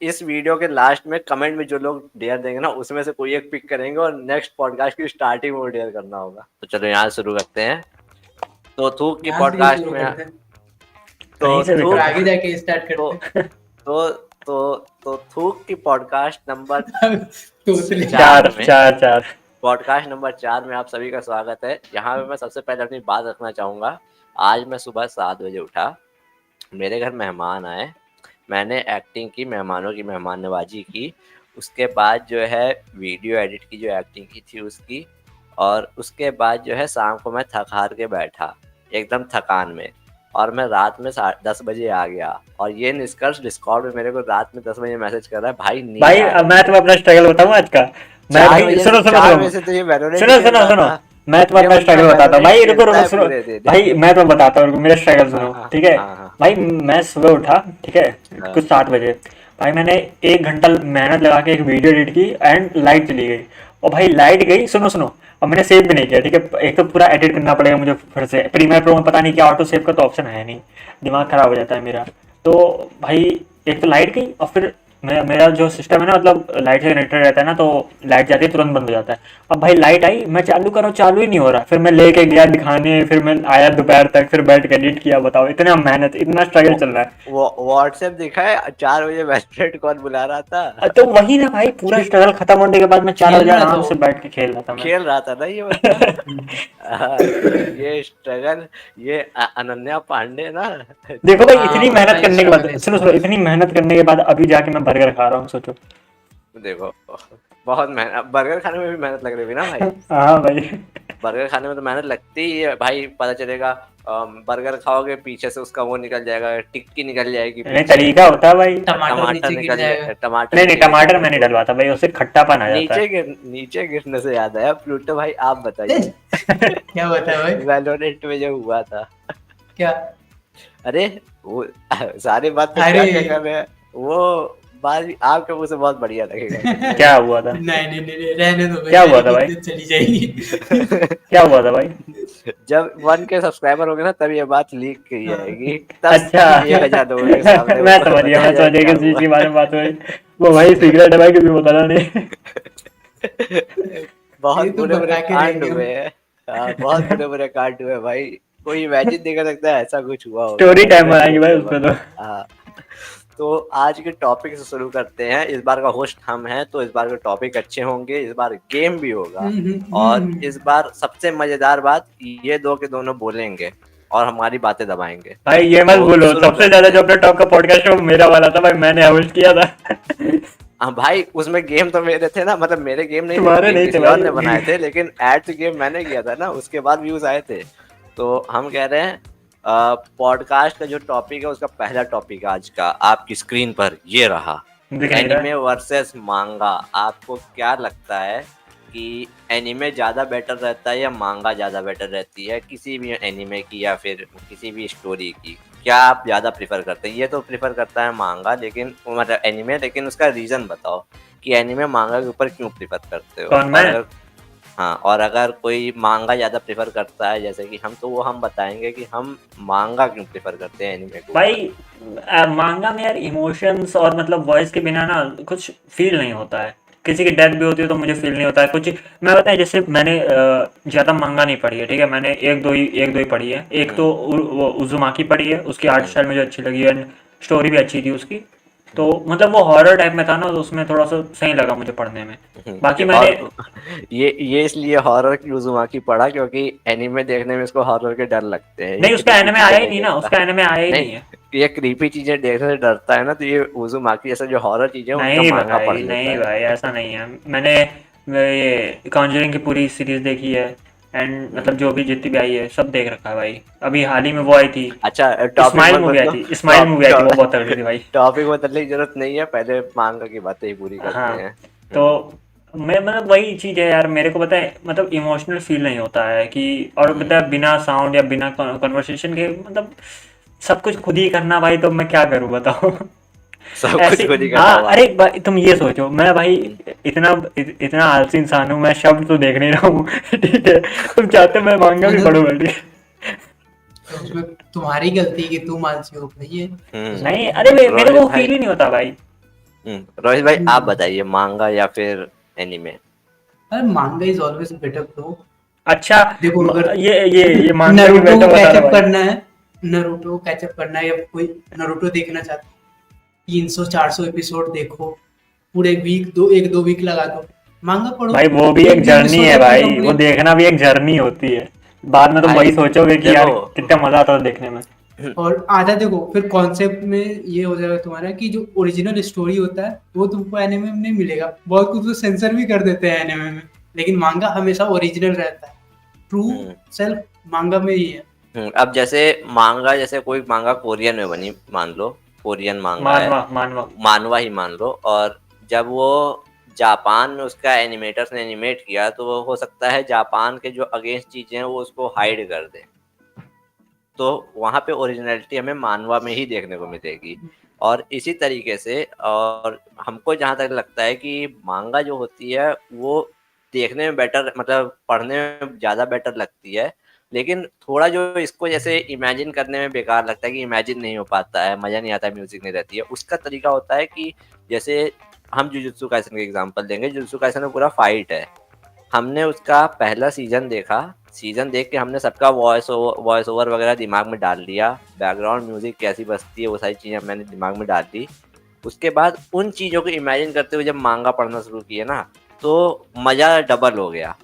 इस वीडियो के लास्ट में कमेंट में जो लोग डेयर देंगे ना उसमें से कोई एक पिक करेंगे और नेक्स्ट पॉडकास्ट की स्टार्टिंग में वो डेयर करना होगा। तो चलो यहाँ से शुरू करते हैं। तो थूक की यहाँ से ही पॉडकास्ट शुरू में करते हैं कहीं से भी और थूक आगे जाके स्टार्ट तो करते हैं। तो तो थूक की पॉडकास्ट नंबर तोतले चार चार चार पॉडकास्ट नंबर 4 में आप सभी का स्वागत है। यहाँ पे मैं सबसे पहले अपनी बात रखना चाहूँगा। आज मैं सुबह 7 बजे उठा, मेरे घर मेहमान आए, मैंने एक्टिंग की, मेहमानों की मेहमान नवाजी की। उसके बाद जो है वीडियो एडिट की, जो एक्टिंग की थी उसकी, और उसके बाद जो है शाम को मैं थक हार के बैठा एकदम थकान में, और मैं रात में 10 बजे आ गया। और ये निष्कर्ष डिस्कॉर्ड में मेरे को रात में 10 बजे मैसेज कर रहा है, भाई नींद भाई आ अब रही मैं है। तुम्हें अपना स्ट्रगल बताऊं आज का। मैं 4 भाई बजे सुनो सुनो 4 सुनो बजे से तो ये वैलोरेंट सुनो खेल सुनो रहा सुनो था। मैं तुम्हें ये अपना बंदा स्ट्रगल बताता हूँ वैलोरेंट भाई। रुको खेलता रुको है सुनो पूरे दिन। भाई, मैं तुम्हें बताता हूँ, मेरा स्ट्रगल हाँ सुनो, हाँ ठीक है। हाँ हाँ भाई मैं सुबह उठा, ठीक है, हाँ। कुछ 7 बजे। भाई मैंने 1 घंटा मेहनत लगा के एक वीडियो एडिट की एंड लाइट चली गई। और भाई लाइट गई, सुनो सुनो, और मैंने सेव भी नहीं किया, ठीक है। एक तो पूरा एडिट करना पड़ेगा मुझे फिर से, प्रीमियर प्रो में पता नहीं क्या ऑटो सेव का तो ऑप्शन है नहीं, दिमाग खराब हो जाता है मेरा। तो भाई एक तो लाइट गई, और फिर मेरा जो सिस्टम है ना, मतलब लाइट से कनेक्टेड रहता है ना, तो लाइट जाती है तुरंत बंद हो जाता है। अब भाई लाइट आई, मैं चालू करो चालू ही नहीं हो रहा। फिर मैं लेके गया दिखाने, फिर मैं आया दोपहर तक, फिर बैठ के एडिट किया। बताओ इतना मेहनत, इतना स्ट्रगल चल रहा है। वो व्हाट्सएप दिखा है 4 बजे वैलोरेंट कौन बुला रहा था? तो वही ना भाई, पूरा स्ट्रगल खत्म होने के बाद मैं 4 बजे खेल रहा था आराम वो। से बैठ के खेल रहा था मैं। खेल रहा था ना ये बंदा। ये स्ट्रगल, ये अनन्या पांडे ना। देखो भाई, हाँ इतनी मेहनत उसका करने के स्ट्रगल बाद, है सुनो इसका। सुनो, इतनी मेहनत करने के बाद अभी जाके मैं बर्गर खा रहा हूँ, सोचो। देखो, बहुत मेहनत, बर्गर खाने में भी मेहनत लग रही है ना भाई। हाँ भाई। बर्गर खाने में तो मेहनत लगती ही है भाई। पता चलेगा बर्गर खाओगे, पीछे से उसका वो निकल जाएगा, टिक्की निकल जाएगी नहीं, पीछे, तरीका होता है भाई। टमाटर टमाटर नीचे गिर निकल जाएगा। जाए, टमाटर नहीं नहीं, नीचे गिर टमाटर जाएगा मैं नहीं तो डलवाता भाई, उससे खट्टापन आ जाता है। नीचे गिरने से याद आया, प्लूटो भाई आप बताइए। क्या बता भाई? वैलोरेंट में जो हुआ था, क्या? अरे वो सारी बात पे अरे क्या कर रहे हैं, वो बात भी आपके मुंह से बहुत बढ़िया लगेगा। क्या हुआ था? नहीं नहीं नहीं, रहने दो भाई, क्या हुआ मेरी था भाई? इज्जत चली जाएगी। क्या हुआ था भाई? जब 1 के सब्सक्राइबर होंगे ना तब ये बात लीक की हाँ। जाएगी, तब अच्छा। 1000 लोगों के सामने मैं वो समझ गया, बताया मैं समझ जाएगा गया क्या किस चीज हुआ। के बारे में बात हो रही। वो भाई सीक्रेट है भाई, किसी को बताना नहीं। बहुत ये तो बुरे बुरे बता के कांड रहेंगे हम। हुए हैं। हाँ, बहुत बुरे बुरे कांड हुए भाई। कोई इमेजिन नहीं कर सकता है ऐसा कुछ हुआ होगा स्टोरी टाइम बनाएंगे वैलोरेंट भाई में। उस पे तो। हाँ, तो आज के टॉपिक से शुरू करते हैं। इस बार का होस्ट हम हैं, तो इस बार के टॉपिक अच्छे होंगे। इस बार गेम भी होगा, और इस बार सबसे मजेदार बात, ये दो के दोनों बोलेंगे और हमारी बातें दबाएंगे। भाई ये मत तो बोलो, शुरू सबसे करते ज्यादा हैं। जो अपने टॉप का पॉडकास्ट है वो मेरा वाला था भाई, मैंने होस्ट किया था। हाँ भाई, उसमें गेम तो मेरे थे ना, मतलब मेरे गेम नहीं थे, तुम्हारे गेम नहीं थे किसी और ने भाई। बनाए थे, लेकिन एड तो गेम मैंने किया था ना, उसके बाद व्यूज आए थे। तो हम कह रहे हैं पॉडकास्ट का जो टॉपिक है उसका पहला टॉपिक आज का आपकी स्क्रीन पर ये रहा, दिख नहीं एनिमे रहा। वर्सेस मांगा। आपको क्या लगता है कि एनिमे ज़्यादा बेटर रहता है या मांगा ज़्यादा बेटर रहती है, किसी भी एनिमे की या फिर किसी भी स्टोरी की? क्या आप ज़्यादा प्रिफर करते हैं? ये तो प्रिफर करता है मांगा, लेकिन मतलब एनिमे, लेकिन उसका रीज़न बताओ कि एनिमे मांगा के ऊपर क्यों प्रिफर करते हो। कौन, और मैं? अगर हाँ, और अगर कोई मांगा ज़्यादा प्रेफ़र करता है जैसे कि हम, तो वो हम बताएँगे कि हम मांगा क्यों प्रेफ़र करते हैं एनीमे के ऊपर। भाई मांगा में यार इमोशंस और मतलब वॉइस के बिना ना कुछ फील नहीं होता है। किसी की डेथ भी होती है तो मुझे फील नहीं होता है कुछ। मैं बताएं, जैसे मैंने ज़्यादा मांगा नहीं पढ़ी है, ठीक है। मैंने एक दो ही पढ़ी है। एक तो वो उज़ुमाकी पढ़ी है, उसकी आर्ट हुँ, स्टाइल मुझे अच्छी लगी एंड स्टोरी भी अच्छी थी उसकी। तो हुँ, मतलब वो हॉरर टाइप में था ना, तो उसमें थोड़ा सा सही लगा मुझे पढ़ने में। बाकी मैंने और ये इसलिए हॉरर की उज़ुमाकी पढ़ा क्योंकि एनीमे देखने में इसको हॉरर के डर लगते हैं, ये नहीं, उसका क्रीपी एनिमे चीज़ें आया ही नहीं नहीं ना, देखता। उसका एनिमे आया ही नहीं, नहीं है। ये क्रीपी चीज़ें देखने से डरता है ना, तो ये उज़ुमाकी जैसे जो हॉरर चीज़ें हैं उनका नहीं माँगा पढ़ भाई, लेता नहीं है। भाई, ऐसा नहीं है। मैंने ये कॉन्जरिंग की पूरी सीरीज देखी है एंड हुँ। मतलब जो भी जितनी भी आई है सब देख रखा है भाई। अभी हाल ही में वो आई थी, अच्छा, टॉपिक स्माइल मत मूवी आई बदलो। थी, स्माइल मूवी आई थी, वो बहुत तगड़ी थी भाई। टॉपिक बदलने की जरूरत नहीं है, पहले मांगा की बातें ही पूरी करते हाँ, हैं। तो मैं मतलब वही चीज़ है यार, मेरे को पता है मतलब इमोशनल फील नहीं होता है कि, और पता है बिना साउंड या बिना कन्वर्सेशन के मतलब सब कुछ खुद ही करना भाई, तो मैं क्या करूँ बताओ। सब कुछ ऐसे। खुद ही करना हाँ, हुआ। अरे भाई तुम ये सोचो, मैं भाई इतना आलसी इंसान हूँ, मैं शब्द तो देख नहीं रहा हूँ। ठीक है, तुम चाहते हो मैं मांगा भी मतलब पढ़ूंगा, ठीक है। तो उसमें तुम्हारी गलती कि तुम आलसी हो भाई है। हम्म, नहीं, अरे मेरे रोहित को भाई, फील ही नहीं होता भाई। रोहित भाई आप बताइए, मांगा या फिर एनिमे? अरे मांगा इज ऑलवेज बेटर ब्रो। अच्छा, देखो अगर ये मांगा की नरूटो बेटा को बता रहा कैचअप भाई। करना है, नरूटो को कैचअप करना है, या कोई नरूटो देखना चाहता है, 300-400 एपिसोड देखो, पूरे वीक दो, 1-2 वीक लगा दो, मांगा पढ़ो, भाई वो भी एक एक भी जर्नी एपिसोड है जब तक भाई, वो कंप्लीट। देखना भी एक जर्नी होती है। बाद में तुम भाई वही सोचोगे कि देखो, यार कितना मजा आता था देखने में। और आधा देखो फिर कॉन्सेप्ट में ये हो जाएगा तुम्हारा कि जो ओरिजिनल स्टोरी होता है वो तुमको एनिमे में नहीं मिलेगा, बहुत कुछ तो सेंसर भी कर देते हैं एनिमे में, लेकिन मांगा हमेशा ओरिजिनल रहता है, ट्रू हम्म, सेल्फ मांगा में ही है। अब जैसे मांगा, जैसे कोई मांगा कोरियन में बनी मान लो, कोरियन मांगा है, मानवा मानवा। मानवा ही मान लो, और जब वो जापान में उसका एनिमेटर्स ने एनिमेट किया, तो वो हो सकता है जापान के जो अगेंस्ट चीजें हैं वो उसको हाइड कर दे, तो वहाँ पे ओरिजिनलिटी हमें मानवा में ही देखने को मिलेगी। और इसी तरीके से, और हमको जहाँ तक लगता है कि मांगा जो होती है वो देखने में बेटर, मतलब पढ़ने में ज़्यादा बेटर लगती है, लेकिन थोड़ा जो इसको जैसे इमेजिन करने में बेकार लगता है कि इमेजिन नहीं हो पाता है, मज़ा नहीं आता है, म्यूजिक नहीं रहती है, उसका तरीका होता है कि जैसे हम जुजुत्सु काइसन का एग्जांपल देंगे। जुजुत्सु काइसन में पूरा फाइट है, हमने उसका पहला सीजन देखा, सीजन देख के हमने सबका वॉइस ओवर वगैरह दिमाग में डाल लिया, बैकग्राउंड म्यूजिक कैसी बजती है वो सारी चीज़ें मैंने दिमाग में डाल ली। उसके बाद उन चीज़ों को इमेजिन करते हुए जब मांगा पढ़ना शुरू किया ना, तो मज़ा डबल हो गया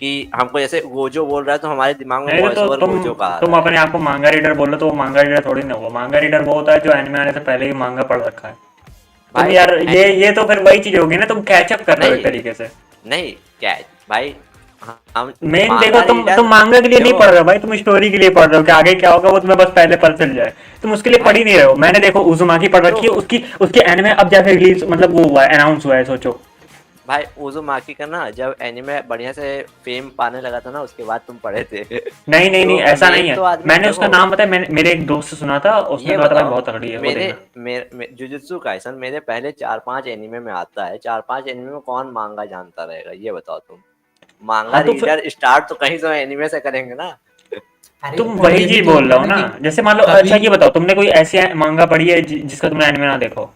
कि हमको जैसे गोजो बोल रहा है तो हमारे दिमाग में नहीं वॉइस तो ओवर गोजो का आ तुम रहा है। अपने आप को मांगा रीडर बोल लो, तो वो मांगा रीडर थोड़ी ना हुआ। मांगा रीडर वो होता है जो एनिमे आने से पहले ही मांगा पढ़ रखा है। तुम भाई यार ये तो फिर वही चीज होगी ना, तुम कैचअप कर रहे हो एक नहीं तरीके से। नहीं, क्या भाई, हम मेन देखो, मांगा तुम रीडर, मांगा के लिए नहीं देखो पढ़ रहे हो भाई, तुम स्टोरी के लिए पढ़ रहे हो कि आगे क्या होगा वो तुम्हें बस पहले पता चल जाए। तुम उसके लिए पढ़ भाई ही नहीं रहे हो। मैंने देखो उजुमाकी पढ़ तो रखी है, उसकी उसके एनिमे अब जाके रिलीज, मतलब वो हुआ है, अनाउंस हुआ है, सोचो। भाई उज़ुमाकी का ना जब एनीमे बढ़िया से फेम पाने लगा था ना, उसके बाद तुम पढ़े थे। नहीं नहीं नहीं, तो ऐसा नहीं एक है। तो आदमी मैंने उसका देखो, नाम पता है, मैंने मेरे एक दोस्त से सुना था, उसने ये कहा था भाई बताओ, बहुत तगड़ी है, वो मेरे देखना। मेरे जुजुत्सु काइसन मेरे पहले 4-5 एनीमे में आता है, 4-5 एनीमे में कौन मांगा जानता रहेगा, ये बताओ तुम। मांगा हाँ तो फिर रीडर स्टार्ट तो कहीं से एनीमे से करेंगे ना। अरे तुम और वही ये भी चीज तो बोल होता रहा है हो ना ना। कि जैसे मान लो, कभी अच्छा ये बताओ, तुमने कोई ऐसी मांगा पढ़ी है जिसका तुमने एनिमे ना देखो?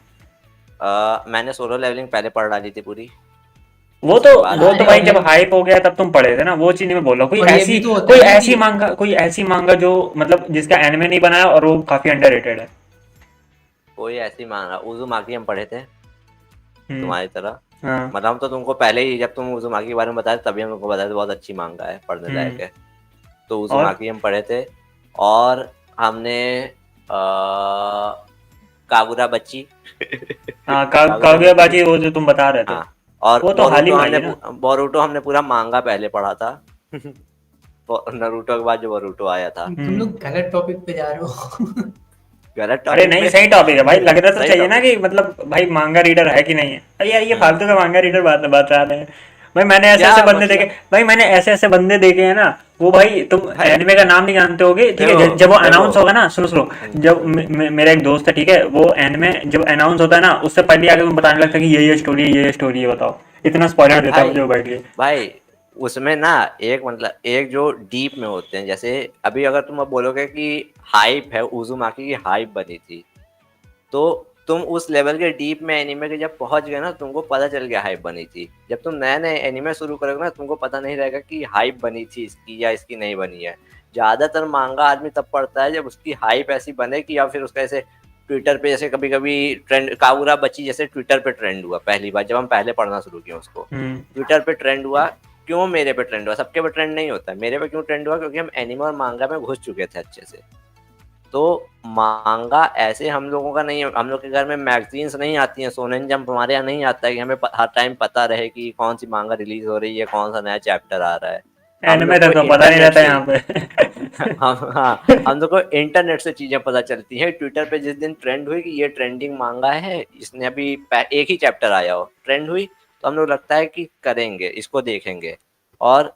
मैंने सोलो लेवलिंग पहले पढ़ डाली थी पूरी, वो तो उसके बाद वो तो अरे भाई और जब हाइप हो गया तब तुम पढ़े थे ना, वो चीज नहीं मैं बोल रहा हूँ। और ये भी तो होता है ना कि कोई ऐसी मांगा जो मतलब जिसका एनिमे नहीं बनाया और वो काफी अंडररेटेड है। कोई ऐसी मांगा, उज़ुमाकी हम पढ़े थे हम्म। तुम्हारी तरह, हाँ। मतलब हम तो तुमको पहले ही जब तुम उज़ुमाकी के बारे में बताए तभी हम तुमको बताए थे बहुत अच्छी मांगा है, पढ़ने लायक हम्म। है। तो और उज़ुमाकी हम पढ़े थे, और हमने कागुरा बच्ची हाँ, कागुरा कागुया बच्ची, बाजी वो जो तुम बता रहे थे, हाँ, और वो तो हाल ही में आई है ना। बोरुटो हमने पूरा मांगा पहले पढ़ा था। नरूटो के बाद जो बोरुटो आया था। तुम लोग गलत टॉपिक पे जा रहे हो। गलत अरे टॉपिक नहीं, पे। सही टॉपिक है भाई, लगना तो सही चाहिए ना टॉपिक। कि मतलब भाई मांगा रीडर है कि नहीं है। अरे यार ये फालतू का मांगा रीडर बात बता रहे हैं। भाई मैंने ऐसे क्या ऐसे बंदे देखे, मतलब? भाई मैंने ऐसे ऐसे बंदे देखे हैं ना। वो भाई तुम भाई एनिमे का नाम नहीं जानते होगे, ठीक है, देखो जब वो देखो, अनाउंस होगा ना, सुनो सुनो। जब मेरा एक दोस्त है, ठीक है, वो एनिमे जब अनाउंस होता है ना, उससे पहले आके तुम बताने लगता है कि ये स्टोरी है, ये स्टोरी है, बताओ। इतना स्पॉइलर देता है भाई मुझे वो बैठ के। भाई उसमें ना एक मतलब एक जो डीप में होते हैं, जैसे अभी अगर तुम अब बोलोगे कि हाइप है, उज़ुमाकी की हाइप बनी थी, तो तुम उस लेवल के डीप में एनीमे के जब पहुंच गए ना, तुमको पता चल गया हाइप बनी थी। जब तुम नए नए एनीमे शुरू करोगे ना, तुमको पता नहीं रहेगा कि हाइप बनी थी इसकी या इसकी नहीं बनी है। ज्यादातर मांगा आदमी तब पढ़ता है जब उसकी हाइप ऐसी बने कि, या फिर उसका ऐसे ट्विटर पे जैसे कभी कभी ट्रेंड, कागुरा बच्ची जैसे ट्विटर पे ट्रेंड हुआ पहली बार जब हम पहले पढ़ना शुरू किया उसको, हम्म। ट्विटर पे ट्रेंड हुआ। क्यों मेरे पे ट्रेंड हुआ? सबके पे ट्रेंड नहीं होता, मेरे पे क्यों ट्रेंड हुआ? क्योंकि हम एनिमे और मांगा में घुस चुके थे अच्छे से। तो मांगा ऐसे हम लोगों का नहीं है, हम लोग के घर में मैगजीन्स नहीं आती हैं, सोनेन जंप हमारे यहाँ नहीं आता है कि हमें हर टाइम पता रहे कि कौन सी मांगा रिलीज हो रही है, कौन सा नया चैप्टर आ रहा है। हम एनिमे लोग को तक तो पता नहीं इंटरनेट रहता से यहाँ पे। हम लोग को इंटरनेट से चीजें पता चलती हैं। ट्विटर पे जिस दिन ट्रेंड हुई कि ये ट्रेंडिंग मांगा है, इसने अभी एक ही चैप्टर आया हो, ट्रेंड हुई, तो हम लोग लगता है कि करेंगे, इसको देखेंगे। और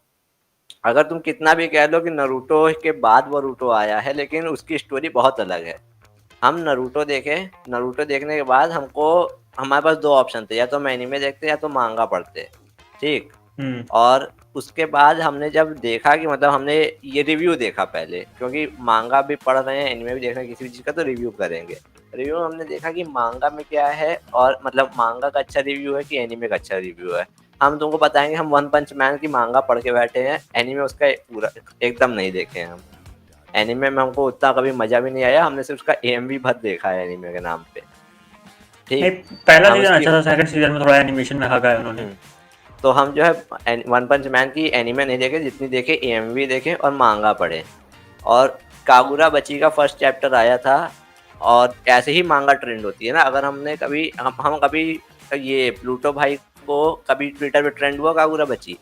अगर तुम कितना भी कह लो कि नरूटो के बाद वरूटो आया है, लेकिन उसकी स्टोरी बहुत अलग है। हम नरूटो देखे, नरूटो देखने के बाद हमको, हमारे पास दो ऑप्शन थे, या तो हम एनिमे देखते या तो मांगा पढ़ते, ठीक। हम्म। और उसके बाद हमने जब देखा कि मतलब हमने ये रिव्यू देखा पहले, क्योंकि मांगा भी पढ़ रहे हैं, एनिमे भी देख रहे हैं, किसी भी चीज़ का तो रिव्यू करेंगे। रिव्यू हमने देखा कि मांगा में क्या है, और मतलब मांगा का अच्छा रिव्यू है कि एनीमे का अच्छा रिव्यू है। हम तुमको बताएंगे, हम वन पंच मैन की मांगा पढ़ के बैठे हैं, एनीमे उसका पूरा एकदम नहीं देखे हैं हम। एनीमे में हमको उतना कभी मजा भी नहीं आया, हमने सिर्फ उसका एएमवी भर देखा है एनीमे के नाम पे। नहीं, ठीक, पहला हम सीजन उसकी अच्छा था, सेकंड सीजन में थोड़ा एनिमेशन में हगा है उन्होंने। तो हम जो है वन पंच मैन की एनीमे नहीं देखे, जितनी देखे एएमवी देखे और मांगा पढ़े। और कागुरा बची का फर्स्ट चैप्टर आया था, और ऐसे ही मांगा ट्रेंड होती है ना। अगर हमने कभी हम कभी ये प्लूटो भाई को कभी ट्विटर पे ट्रेंड हुआ कागुरा बची?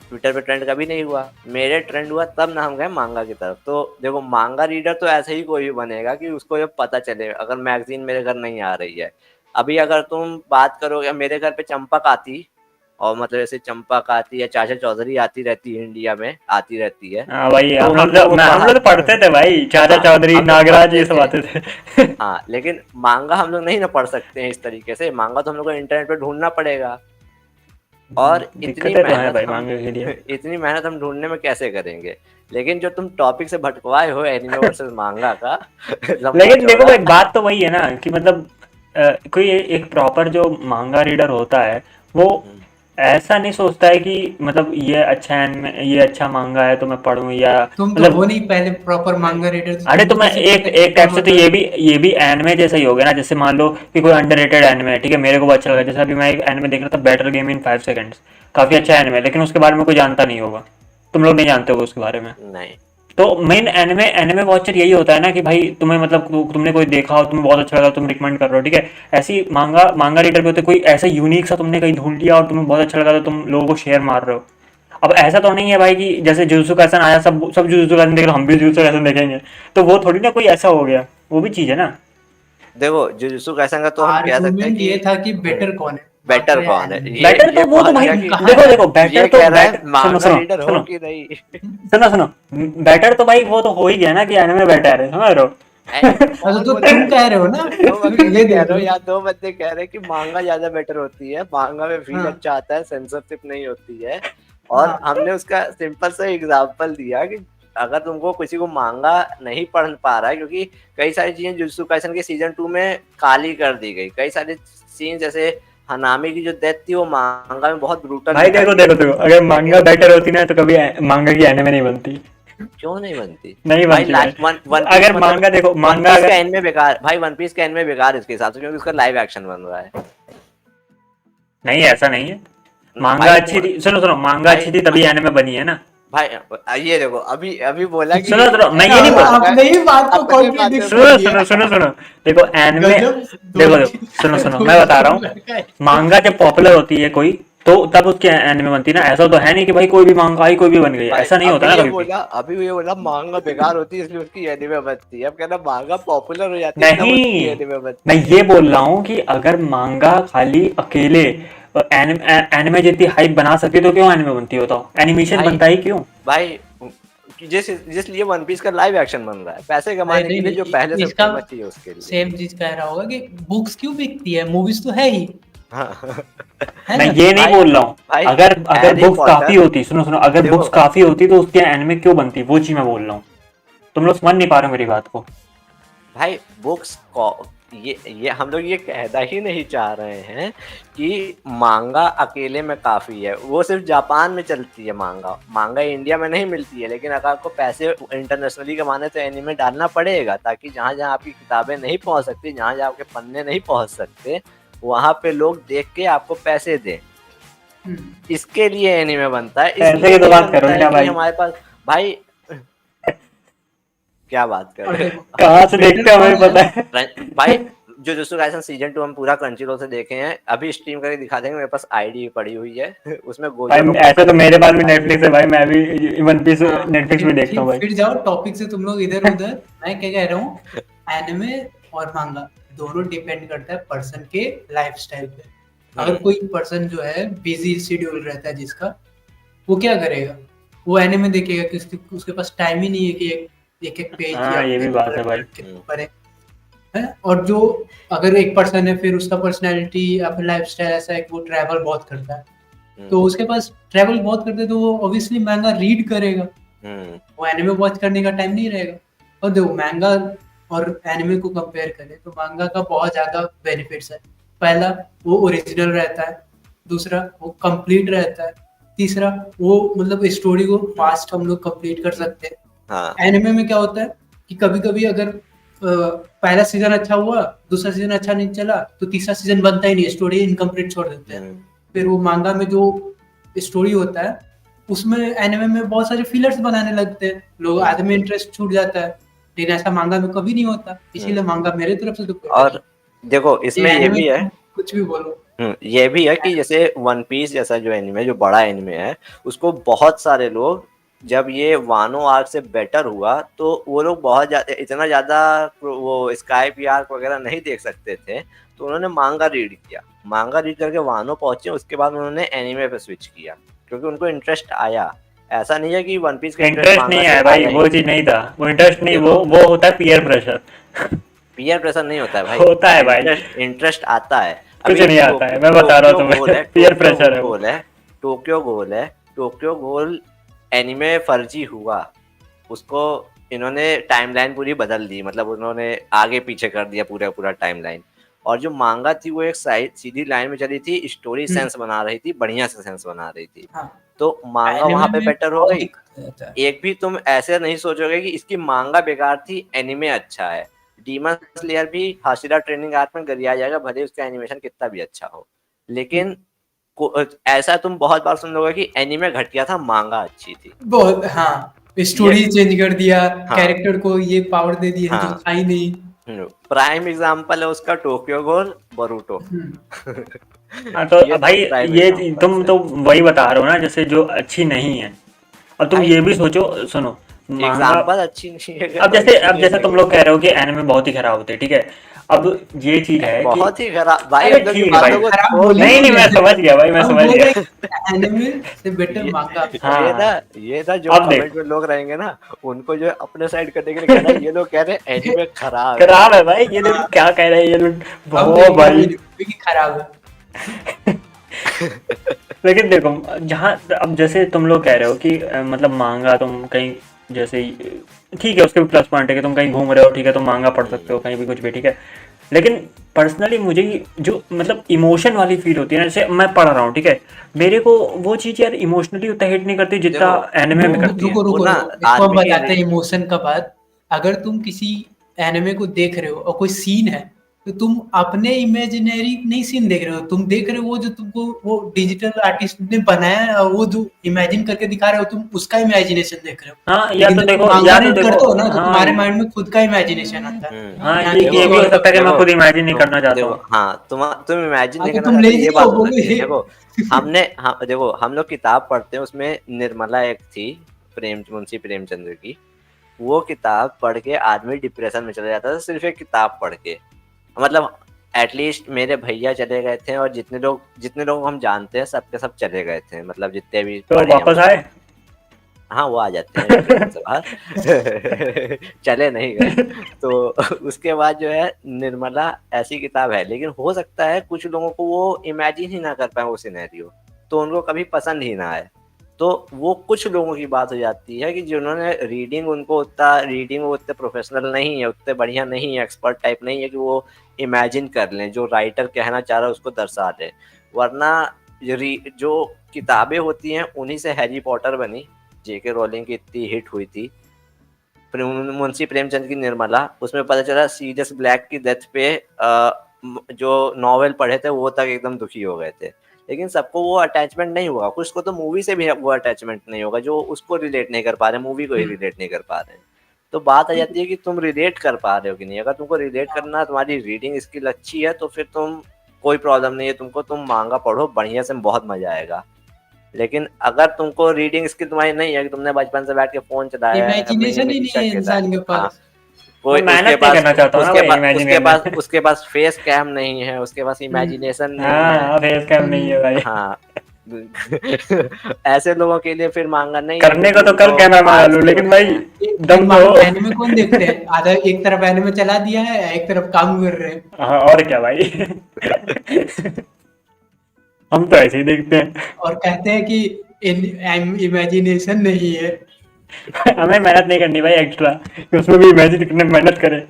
ट्विटर पे ट्रेंड कभी नहीं हुआ। मेरे ट्रेंड हुआ तब ना हम गए मांगा की तरफ। तो देखो, मांगा रीडर तो ऐसे ही कोई भी बनेगा कि उसको जब पता चले, अगर मैगजीन मेरे घर नहीं आ रही है। अभी अगर तुम बात करोगे, मेरे घर पे चंपक आती, और मतलब ऐसे चंपक आती है, चाचा चौधरी आती रहती है, इंडिया में आती रहती है। हाँ भाई, तो हम हम लोग लोग वो हम लोग तो पढ़ते थे भाई, चाचा हाँ, चौधरी, हम लोग नागराज, ये पढ़ते सब थे। आते थे। हाँ, लेकिन मांगा हम लोग नहीं ना पढ़ सकते हैं इस तरीके से। मांगा तो हम लोग को इंटरनेट पे ढूंढना पड़ेगा, और दिक्कतें तो हैं भाई मांगे के लिए। इतनी मेहनत हम ढूंढने में कैसे करेंगे। लेकिन जो तुम टॉपिक से भटकवाए हो एनिमे वर्सेस मांगा का लंबा लेकिन देखो, चौड़ा। एक बात तो वही है ना कि मतलब कोई एक प्रॉपर जो मांगा रीडर होता है, वो ऐसा नहीं सोचता है कि मतलब ये अच्छा है, ये अच्छा मांगा है तो मैं पढ़ूं, या तुम तो मतलब हो नहीं पहले प्रॉपर मांगा रीडर, तो अरे तो तुमको मैं कैसे एक पता है एक क्या टाइप से तो मांगा? ये भी एनिमे जैसा ही हो गया ना। जैसे मान लो कि कोई अंडररेटेड एनिमे है, ठीक है, मेरे को वो अच्छा लगा। जैसे अभी मैं एक एनिमे देख रहा था, बेटर गेम इन 5 सेकंड्स, काफी अच्छा एनिमे है, लेकिन उसके बारे में कोई जानता नहीं होगा, तुम लोग नहीं जानते होगे उसके बारे में। नहीं, तो मेन एनिमे एनिमे वॉचर यही होता है ना कि भाई तुम्हें मतलब तुमने कोई देखा और तुम्हें बहुत अच्छा लगा, तुम रिकमेंड कर रहे हो, ठीक है। ऐसी मांगा मांगा रीडर भी होते, कोई ऐसा यूनिक सा तुमने कहीं ढूंढ लिया और तुम्हें बहुत अच्छा लगा तो तुम लोगों को शेयर मार रहे हो। अब ऐसा तो नहीं है भाई कि जैसे जुजुत्सु काइसन आया, सब जुजुत्सु काइसन देख रहे हो, हम भी जुजुत्सु काइसन देखेंगे, तो वो थोड़ी ना कोई ऐसा हो गया, वो भी चीज है ना। देखो जुजुत्सु काइसन का तो हम कह सकते हैं आर्गुमेंट कि ये था कि बेटर कौन है, बेटर मांगा या कौन है। anime? बेटर तो ये वो तो पहुंच भाई, गया कि कहाँ देखो है? देखो, बेटर ये तो कह रहा है सुनो मांगा सुनो रीडर हो सुनो कि नहीं। सुनो सुनो, बेटर तो भाई वो तो हो ही गया ना कि एनिमे बेटर है, समझ रहे हो। अच्छा, कौन तो बोला? तुम कह रहे हो ना, तुम अकेले ये कह रहे देखो। हो या दो बंदे कह रहे हैं कि मांगा ज्यादा बेटर होती है, मांगा में फील हाँ अच्छा आता है, सेंसरशिप नहीं होती है। और हाँ, हमने उसका सिंपल सा एग्जांपल दिया कि अगर तुमको किसी को मांगा नहीं पढ़ पा रहा है, क्योंकि कई सारी चीजें जुजुत्सु काइसन के सीजन 2 में काली कर दी गई। कई सारे सीन, जैसे हनामी की जो डेथ थी, वो मांगा में बहुत ब्रूटल भाई दिखाई देखो गई देखो थी। देखो, अगर मांगा लेकिन बेटर होती ना तो कभी मांगा की एनिमे नहीं बनती। क्यों नहीं बनती? नहीं भाई बनती भाई। वन पीस अगर मतलब मांगा देखो, वन मांगा पीस का अगर एनमे बेकार, भाई वन पीस का एनमे बेकार इसके हिसाब से, क्योंकि उसका लाइव एक्शन बन रहा है। नहीं, ऐसा नहीं है। मांगा भाई अच्छी थी, सुनो सुनो, मांगा भाई अच्छी थी तभी एनिमे बनी है ना। भाई ये देखो, अभी अभी बोला कि सुनो सुनो, मैं ये नहीं बोल मांगा आपने ही बात को अपने बातों कॉन्ट्रडिक्ट को। कर सुनो दिया। सुनो सुनो सुनो, देखो एनिमे, गजब, देखो दोस्ती देखो, सुनो सुनो, दोस्ती मैं बता रहा हूँ। लड़का है। मांगा जब पॉपुलर होती है कोई, तो तब उसकी एनिमे बनती है ना। ऐसा तो है नहीं कि भाई कोई भी मांगा आई कोई भी बन गई, भाई ऐसा नहीं होता ना कभी भी। अभी ये बोला मांगा बेकार होती है इसलिए उसकी एनिमे बनती है। अब कहना मांगा पॉपुलर हो जाती है तब उसकी नहीं, एनिमे मैं बनती है। ये बोल रहा हूँ कि अगर मांगा खाली अकेले एनिमे जितनी हाइप बना सकती तो क्यों एनिमे बनती, बताओ, एनिमेशन भाई बनता ही क्यों। भाई जिसलिए वन पीस का लाइव एक्शन बन रहा है, पैसे अरे कमाने के नहीं लिए, जो नहीं, पहले से इसका फेमस चाहिए उसके लिए। सेम चीज कह रहा होगा कि बुक्स क्यों बिकती है, मूवीज तो है ही, हाँ। है मैं ना? ये नहीं भाई बोल रहा हूँ। भाई अगर अगर हैरी बुक्स काफी पॉटर, होती, सुनो सुनो, अगर देखो बुक्स काफी होती तो उसकी एनिमे क्यों बनती, वो चीज मैं बोल रहा हूँ। तुम लोग समझ नहीं पा रहे हो मेरी बात को। भाई बुक्स को ये हम लोग ये कहना ही नहीं चाह रहे हैं कि मांगा अकेले में काफी है। वो सिर्फ जापान में चलती है मांगा, मांगा इंडिया में नहीं मिलती है। लेकिन अगर आपको पैसे इंटरनेशनली कमाने तो एनीमे डालना पड़ेगा, ताकि जहाँ जहाँ आपकी किताबें नहीं पहुँच सकती, जहाँ जहाँ आपके पन्ने नहीं पहुँच सकते, वहाँ पे लोग देख के आपको पैसे दें। इसके लिए एनीमे बनता है, पैसे इसलिए की तो नहीं बात करो बनता है क्या कि भाई। हमारे पास। भाई क्या बात कर और रहे देखो, कहाँ से बेटर देखते हो हमें कौन पता है? है। भाई जुजुत्सु काइसन सीजन 2 हम पूरा क्रंचीरोल से देखे हैं। अभी स्ट्रीम करके दिखा देंगे, मेरे पास आईडी पड़ी हुई है उसमें गोजो भाई का ऐसे तो पॉपुलर मेरे सीन पास भी दिखा है। नेटफ्लिक्स है भाई, मैं भी वन पीस हाँ, नेटफ्लिक्स में देखता हूँ भाई। फिर जाओ टॉपिक से तुम लोग इधर उधर। मैं क्या कह रहा हूँ, एनिमे और मांगा दोनों डिपेंड करता है पर्सन के लाइफस्टाइल पे। अगर कोई पर्सन जो है बिजी शेड्यूल रहता है जिसका, वो क्या करेगा, वो एनिमे देखेगा कि उसके पास टाइम ही नहीं है कि एक एक पेज या हाँ, ये भी एक बात है भाई। पढ़े, है। और जो अगर एक पर्सन है, फिर उसका पर्सनैलिटी या फिर लाइफस्टाइल ऐसा है कि वो ट्रैवल बहुत करता है, तो उसके पास ट्रैवल बहुत करते हैं, तो वो ऑब्वियसली मैंगा रीड करेगा, वो एनिमे वॉच करने का टाइम नहीं रहेगा। और देखो मैंगा और एनिमे को कंपेयर करें तो मांगा का बहुत ज़्यादा बेनिफिट्स है। पहला, वो ओरिजिनल रहता है। दूसरा, वो कंप्लीट रहता है। तीसरा, वो मतलब स्टोरी को फास्ट हम लोग कंप्लीट कर सकते हैं। हाँ एनिमे में क्या होता है कि कभी-कभी अगर पहला सीजन अच्छा हुआ, दूसरा सीजन अच्छा नहीं चला, तो तीसरा सीजन बनता ही नहीं, स्टोरी इनकम्प्लीट छोड़ देते हैं। फिर वो मांगा में जो स्टोरी होता है, उसमें एनिमे में बहुत सारे फिलर्स बनाने लगते हैं, लोग आधे में इंटरेस्ट छूट जाता है, लेकिन ऐसा मांगा में कभी नहीं होता, इसीलिए मांगा मेरे तरफ से तो बेटर है। और देखो ये इसमें ये एनिमे भी है, कुछ भी बोलो। ये भी है कि जैसे वन पीस जैसा जो एनिमे, जो बड़ा एनिमे है, उसको बहुत सारे लोग, जब ये वानो आर्क से बेटर हुआ तो वो लोग बहुत इतना ज़्यादा वो स्काई आर्क वगैरह नहीं देख सकते थे, तो उन्होंने मांगा रीड किया। मांगा रीड करके वानो पहुंचे, उसके बाद उन्होंने एनिमे पे स्विच किया क्योंकि उनको इंटरेस्ट आया। ऐसा नहीं है कि वन पीस का इंटरेस्ट इंटरेस्ट मांगा नहीं से आया भाई, आया ही वो नहीं। चीज नहीं था, वो इंटरेस्ट नहीं, देखो, वो होता है पीयर प्रेशर। पीयर प्रेशर नहीं होता है भाई, होता है भाई, इंटरेस्ट इंटरेस्ट आता है। कुछ अभी नहीं आता है, मैं बता रहा हूँ टोक्यो गोल तुम्हें। है, पीयर टोक्यो प्रेशर है वो। गोल है, टोक्यो गोल है, टोक्यो गोल एनिमे फर्जी हुआ, उसको इन्होंने टाइमलाइन पूरी बदल दी, मतलब उन्होंने आगे पीछे कर दिया पूरा पूरा टाइमलाइन। और जो मांगा थी वो एक सीधी लाइन में चली थी, स्टोरी सेंस बना रही थी, बढ़िया से सेंस बना रही थी। हाँ, तो मांगा एनिमे वहां पे में बेटर हो बहुत गई। दिक्कत हो जाता है। एक भी तुम ऐसे नहीं सोचोगे कि इसकी मांगा बेकार थी, एनिमे अच्छा है। डीमन स्लेयर भी हाशिरा ट्रेनिंग आर्क में गरिया जाएगा, भले उसका एनिमेशन कितना भी अच्छा हो, लेकिन ऐसा तुम बहुत बार सुन लोगे कि एनिमे घटिया था, मांगा अच्छी थी। बहुत, हाँ, ये स्टोरी चेंज कर दिया, हाँ कैरेक्टर को ये पावर दे दिए हैं जो हाँ, था ही नहीं। प्राइम एग्जांपल है उसका टोक्यो गोल, बोरुटो। हाँ तो ये भाई, सब प्राइम ये एग्जांपल्स तुम है। तो वही बता रहे हो ना, जैसे जो अच्छी नहीं है। अब तुम भाई ये भी सोचो, सुनो, मांगा। एग्जांपल अच्छी नहीं है अब तो जैसे अच्छी अब नहीं जैसे तुम लोग लगेगी। कह रहे हो कि एनिमे बहुत ही खराब होते हैं, ठीक है। अब ये चीज है कि, बहुत ही खराब भाई, अरे हम लोग की ठीक है भाई, बातों को खराब छोड़ बोल ही दो। नहीं नहीं, नहीं मैं रहे समझ थे, गया भाई, मैं हम समझ बोल गया। रहे हैं एनिमे से बेटर ये मांगा। ये ना हाँ, ये ना जो अब देख, कमेंट में लोग रहेंगे ना, उनको जो है अपने साइड करने के लिए कहना है, ये लोग कह रहे हैं एनीमे खराब है। खराब है भाई, ये देखो हाँ, क्या कह रहे हैं ये लोग। अब वो देख भाई, कि खराब है। लेकिन देखो, जहाँ अब जैसे तुम लोग कह रहे हो कि मतलब मांगा तुम कहीं, जैसे ठीक है, उसके भी प्लस पॉइंट है कि तुम कहीं घूम रहे हो, ठीक है, तुम मांगा पढ़ सकते हो कहीं भी, कुछ भी, ठीक है। लेकिन पर्सनली मुझे जो मतलब इमोशन वाली फील होती है ना, जैसे मैं पढ़ रहा हूँ, ठीक है, मेरे को वो चीज़ यार इमोशनली उतना हिट नहीं करती जितना देखो एनिमे में करती है। रुको वो रुको ना रुको, इसको हम आदमी की बताते हैं इमोशन का बात। अगर तुम किसी एनिमे को देख रहे हो और कोई सीन है, तो तुम अपने इमेजिनरी नहीं सीन देख रहे हो, तुम देख रहे हो वो जो तुमको वो डिजिटल आर्टिस्ट ने बनाया है, और वो जो इमेजिन करके दिखा रहे हो, तुम उसका इमेजिनेशन देख रहे हो। हाँ, लेकिन जब तुम मांगा रीड करते हो ना, तो हाँ तुम्हारे माइंड में खुद का इमेजिनेशन आता है। हाँ, यहाँ ये किसी ये भी और हो का सकता है कि मैं देखो खुद इमेजिन नहीं तुम करना चाहता देखो, हूँ। हाँ तुम इमेजिन हाँ, नहीं तो करना तुम चाहते, लेजी ये हो बात बोलो नहीं। ये। देखो देखो हम लोग किताब पढ़ते हैं, उसमें निर्मला एक थी, मुंशी प्रेमचंद्र की। वो किताब पढ़ के आदमी डिप्रेशन में चला जाता था, सिर्फ एक किताब पढ़ के। मतलब एटलीस्ट मेरे भैया चले गए थे, और जितने लोग हम जानते हैं सबके सब चले गए थे, मतलब जितने भी तो पढ़े हैं वापस उसको। आए। हाँ, वो आ जाते हैं डिप्रेशन से बाहर। चले नहीं गए। तो उसके बाद जो है निर्मला ऐसी किताब है, लेकिन हो सकता है कुछ लोगों को वो इमेजिन ही ना कर पाए वो सिनेरियो, तो उनको कभी पसंद ही ना आए। तो वो कुछ लोगों की बात हो जाती है कि जिन्होंने रीडिंग वो उतने प्रोफेशनल नहीं है, उतने बढ़िया नहीं है, एक्सपर्ट टाइप नहीं है कि वो इमेजिन कर लें, जो राइटर कहना चाह रहा है उसको दर्शा दें। वरना जो किताबें होती हैं उन्हीं से हैरी पॉटर बनी, जेके रोलिंग की इतनी हिट हुई थी। मुंशी प्रेमचंद की निर्मला, उसमें पता चला सीरियस ब्लैक की डेथ पे जो नॉवेल पढ़े थे वो तक एकदम दुखी हो गए थे। लेकिन सबको वो अटैचमेंट नहीं होगा, कुछ को तो मूवी से भी वो अटैचमेंट नहीं होगा, जो उसको रिलेट नहीं कर पा रहे, मूवी को ही रिलेट नहीं कर पा रहे। तो बात आ जाती है कि तुम रिलेट कर पा रहे हो कि नहीं। अगर तुमको रिलेट करना, तुम्हारी रीडिंग स्किल अच्छी है, तो फिर कोई प्रॉब्लम नहीं है तुमको, तुम मांगा पढ़ो बढ़िया से, बहुत मजा आएगा। लेकिन अगर तुमको रीडिंग स्किल तुम्हारी नहीं है, कि तुमने बचपन से बैठ के फोन चलाया है, इमेजिनेशन ही नहीं मिनीमिनीषा है खेला है, इंसान के हाँ, पास। मैं कोई मेहनत नहीं करना चाहता हूँ ना भाई, इमेजिन करना। उसके पास फेस कैम नहीं है, उसके पास इमेजिनेशन नहीं है, हाँ, फेस कैम नहीं है भाई। हाँ। ऐसे लोगों के लिए फिर मांगा नहीं है, करने को क्योंकि तो कर उनको कैमरा मांगा लूं, आलसी लेकिन होते भाई हैं। दम तो हो। एनिमे कौन देखते हैं, आधा एक तरफ एनिमे चला दिया है, एक तरफ काम कर रहे हैं। हाँ, और क्या भाई। हम तो ऐसे ही देखते हैं। और कहते हैं कि इमेजिनेशन नहीं है। हमें मेहनत नहीं करनी भाई एक्स्ट्रा, कि उसमें भी इमेजिन करने में मेहनत करें।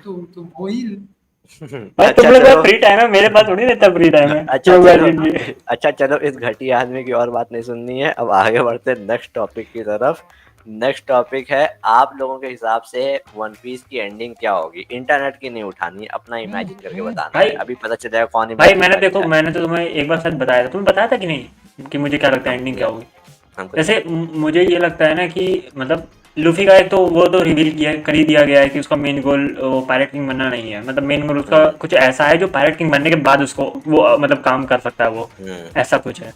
तो वही भाई तुम अच्छा लोग का चलो। फ्री टाइम है, मेरे पास थोड़ी रहता फ्री टाइम है अच्छा जो चलो। बैठने के लिए। अच्छा चलो, इस घटिया आदमी की और बात नहीं सुननी है। अब आगे बढ़ते हैं नेक्स्ट टॉपिक की तरफ। नेक्स्ट टॉपिक है, आप लोगों के हिसाब से वन पीस की एंडिंग क्या होगी? इंटरनेट की नहीं उठानी, अपना इमेजिन करके बताना है, भाई अभी पता चल जाएगा कौन भाई इमेजिन मैंने करके देखो, आया। मैंने तो तुम्हें एक बार शायद बताया था, तुम्हें बताया था कि नहीं कि मुझे क्या लगता है हमको एंडिंग क्या नहीं, होगी। हमको नहीं जैसे पता। मुझे ये लगता है ना कि मतलब लूफी का एक तो वो तो रिवील किया कर ही दिया गया है कि उसका मेन गोल वो पायरेट किंग बनना नहीं है। मतलब मेन गोल उसका हम्म। कुछ ऐसा है जो पायरेट किंग बनने के बाद उसको वो मतलब काम कर सकता है वो, हम्म। ऐसा कुछ है।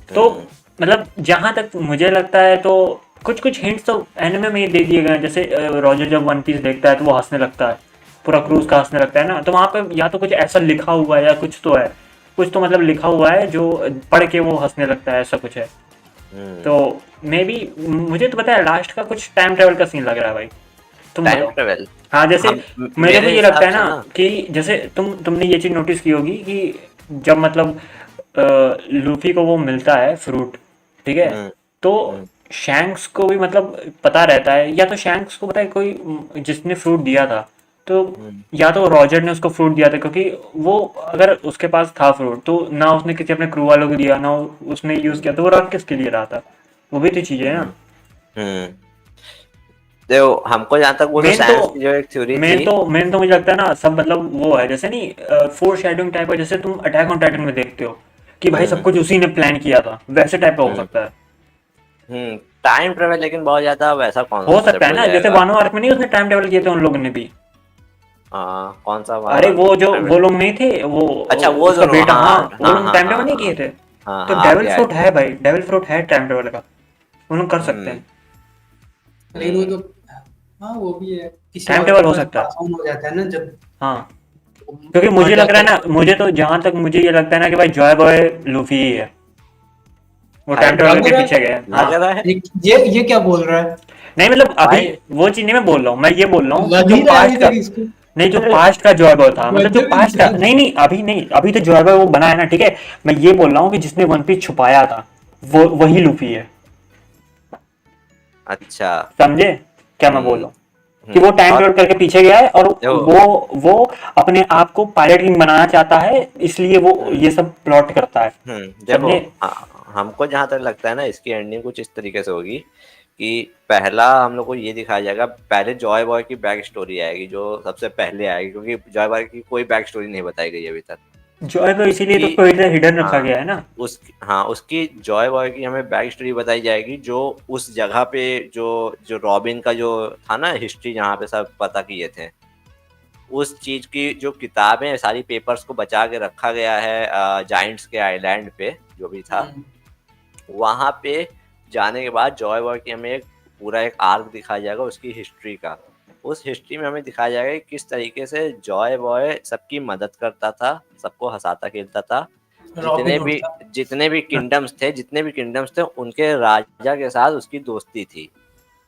तो हम्म। मतलब जहां तक मुझे लगता है तो कुछ कुछ हिंट्स तो एनिमे में ही दे दिए गए हैं। जैसे रॉजर जब वन पीस देखता है तो वो हंसने लगता है, पूरा क्रूज हम्म। का हंसने लगता है ना, तो वहां पे या तो कुछ ऐसा लिखा हुआ है या कुछ तो है, कुछ तो मतलब लिखा हुआ है जो पढ़ के वो हंसने लगता है, ऐसा कुछ है। हम्म। तो मे बी मुझे तो पता है लास्ट का कुछ टाइम ट्रेवल का सीन लग रहा है भाई, तुम टाइम बताओ। ट्रेवल। हाँ जैसे हम मेरे को मेरे ये लगता हिसाब है से ना ना। कि जैसे तुमने ये चीज नोटिस की होगी कि जब मतलब लूफी को वो मिलता है फ्रूट, ठीक है, हम्म। तो हम्म। शैंक्स को भी मतलब पता रहता है, या तो शैंक्स को पता है कोई जिसने फ्रूट दिया था, तो हम्म। या तो रॉजर ने उसको फ्रूट दिया था, क्योंकि वो अगर उसके पास था फ्रूट तो ना उसने किसी अपने क्रू वालों को दिया ना उसने यूज किया, तो वो रख किसके लिए रहा था, वो भी तो चीजें है हम्म। ना। हम्म। देखो, हमको जहाँ तक वो जो मेन तो साइंस की जो एक थ्योरी थी। मेन तो मुझे लगता है ना सब मतलब वो है, जैसे नहीं फोर शेडोइंग टाइप है, जैसे तुम अटैक ऑन टाइटन में देखते हो कि भाई सब हम्म। कुछ उसी ने प्लान किया था, वैसे टाइप का हो हम्म। सकता है। टाइम ट्रेवल लेकिन बहुत ज्यादा वैसा हो सकता कॉन्सेप्ट है हो ना, जैसे जाएगा। वानो आर्क में नहीं उसने टाइम ट्रेवल किए थे उन लोगों ने भी। हाँ, कौन सा अरे वाला वो जो वो ट्रेवल? लोग नहीं थे वो अच्छा, वो उसका दोनों, बेटा, हाँ हाँ वो हाँ लोग हाँ टाइम ट्रेवल हाँ नहीं हाँ। किए थे। हाँ तो हाँ, डेविल आगे आए फ्रूट थे। है भाई, डेविल फ्रूट है टाइम ट्रेवल का, वो लोग कर सकते हम्म। हैं। लेकिन वो हम्म। तो, हाँ वो भी है, किसी टाइम और के ट्रेवल हो पास सकता है, पास ऑन हो जाता है ना जब हाँ। क्योंकि मर मुझे लग रहा जाता है ना, मुझे तो जहां तक मुझे ये लगता है ना कि भाई जॉय बॉय लूफी ही है, वो भाई टाइम ट्रेवल लग करके रहा पीछे गए हैं, है। लग हाँ। रहा है। ये क्या बोल रहा है? नहीं मतलब अभी भाई। वो चीज नहीं मैं बोल रहा हूँ, मैं ये बोल रहा हूँ कि लग जो ही रहा है अभी पास्ट का, तक इसको। नहीं जो पास्ट का जॉय बॉय था, मतलब जो गजब पास्ट का, इंसान। नहीं नहीं अभी नहीं, अभी तो जॉय बॉय वो बना है ना, ठीक है। मैं ये बोल रहा हूँ कि जिसने वन पीस छुपाया था वो वही लूफी है, अच्छा। समझे क्या मैं बोल हम्म। रहा हूँ, कि वो टाइम और ट्रेवल करके पीछे गया है और देखो। वो अपने आप को पायलट किंग बनाना चाहता है, इसलिए वो हम्म। ये सब प्लॉट करता है, देखो, समझे। हमको जहां तक लगता है ना, इसकी एंडिंग कुछ इस तरीके से होगी कि पहला हम लोग को ये दिखाया जाएगा, पहले जॉय बॉय की बैक स्टोरी आएगी जो सबसे पहले आएगी, क्योंकि जॉय बॉय की कोई बैक स्टोरी नहीं बताई गई अभी तक। जॉय बॉय इसीलिए तो उसकी, उसको इधर हिडन रखा हाँ, गया है ना। उसकी जॉय बॉय की हमें बैक स्टोरी बताई जाएगी, जो उस जगह पे जो जो रॉबिन का जो था ना हिस्ट्री, जहाँ पे सब पता किए थे, उस चीज की जो किताबें सारी पेपर्स को बचा के रखा गया है जाइंट्स के आइलैंड पे जो भी था, वहां पे जाने के बाद जॉय बॉय की हमें एक पूरा एक आर्क दिखाया जाएगा उसकी हिस्ट्री का। उस हिस्ट्री में हमें दिखाया जाएगा कि किस तरीके से जॉय बॉय सबकी मदद करता था, सबको हंसाता खेलता था। रॉबिन हुड था। जितने भी किंगडम्स थे उनके राजा के साथ उसकी दोस्ती थी।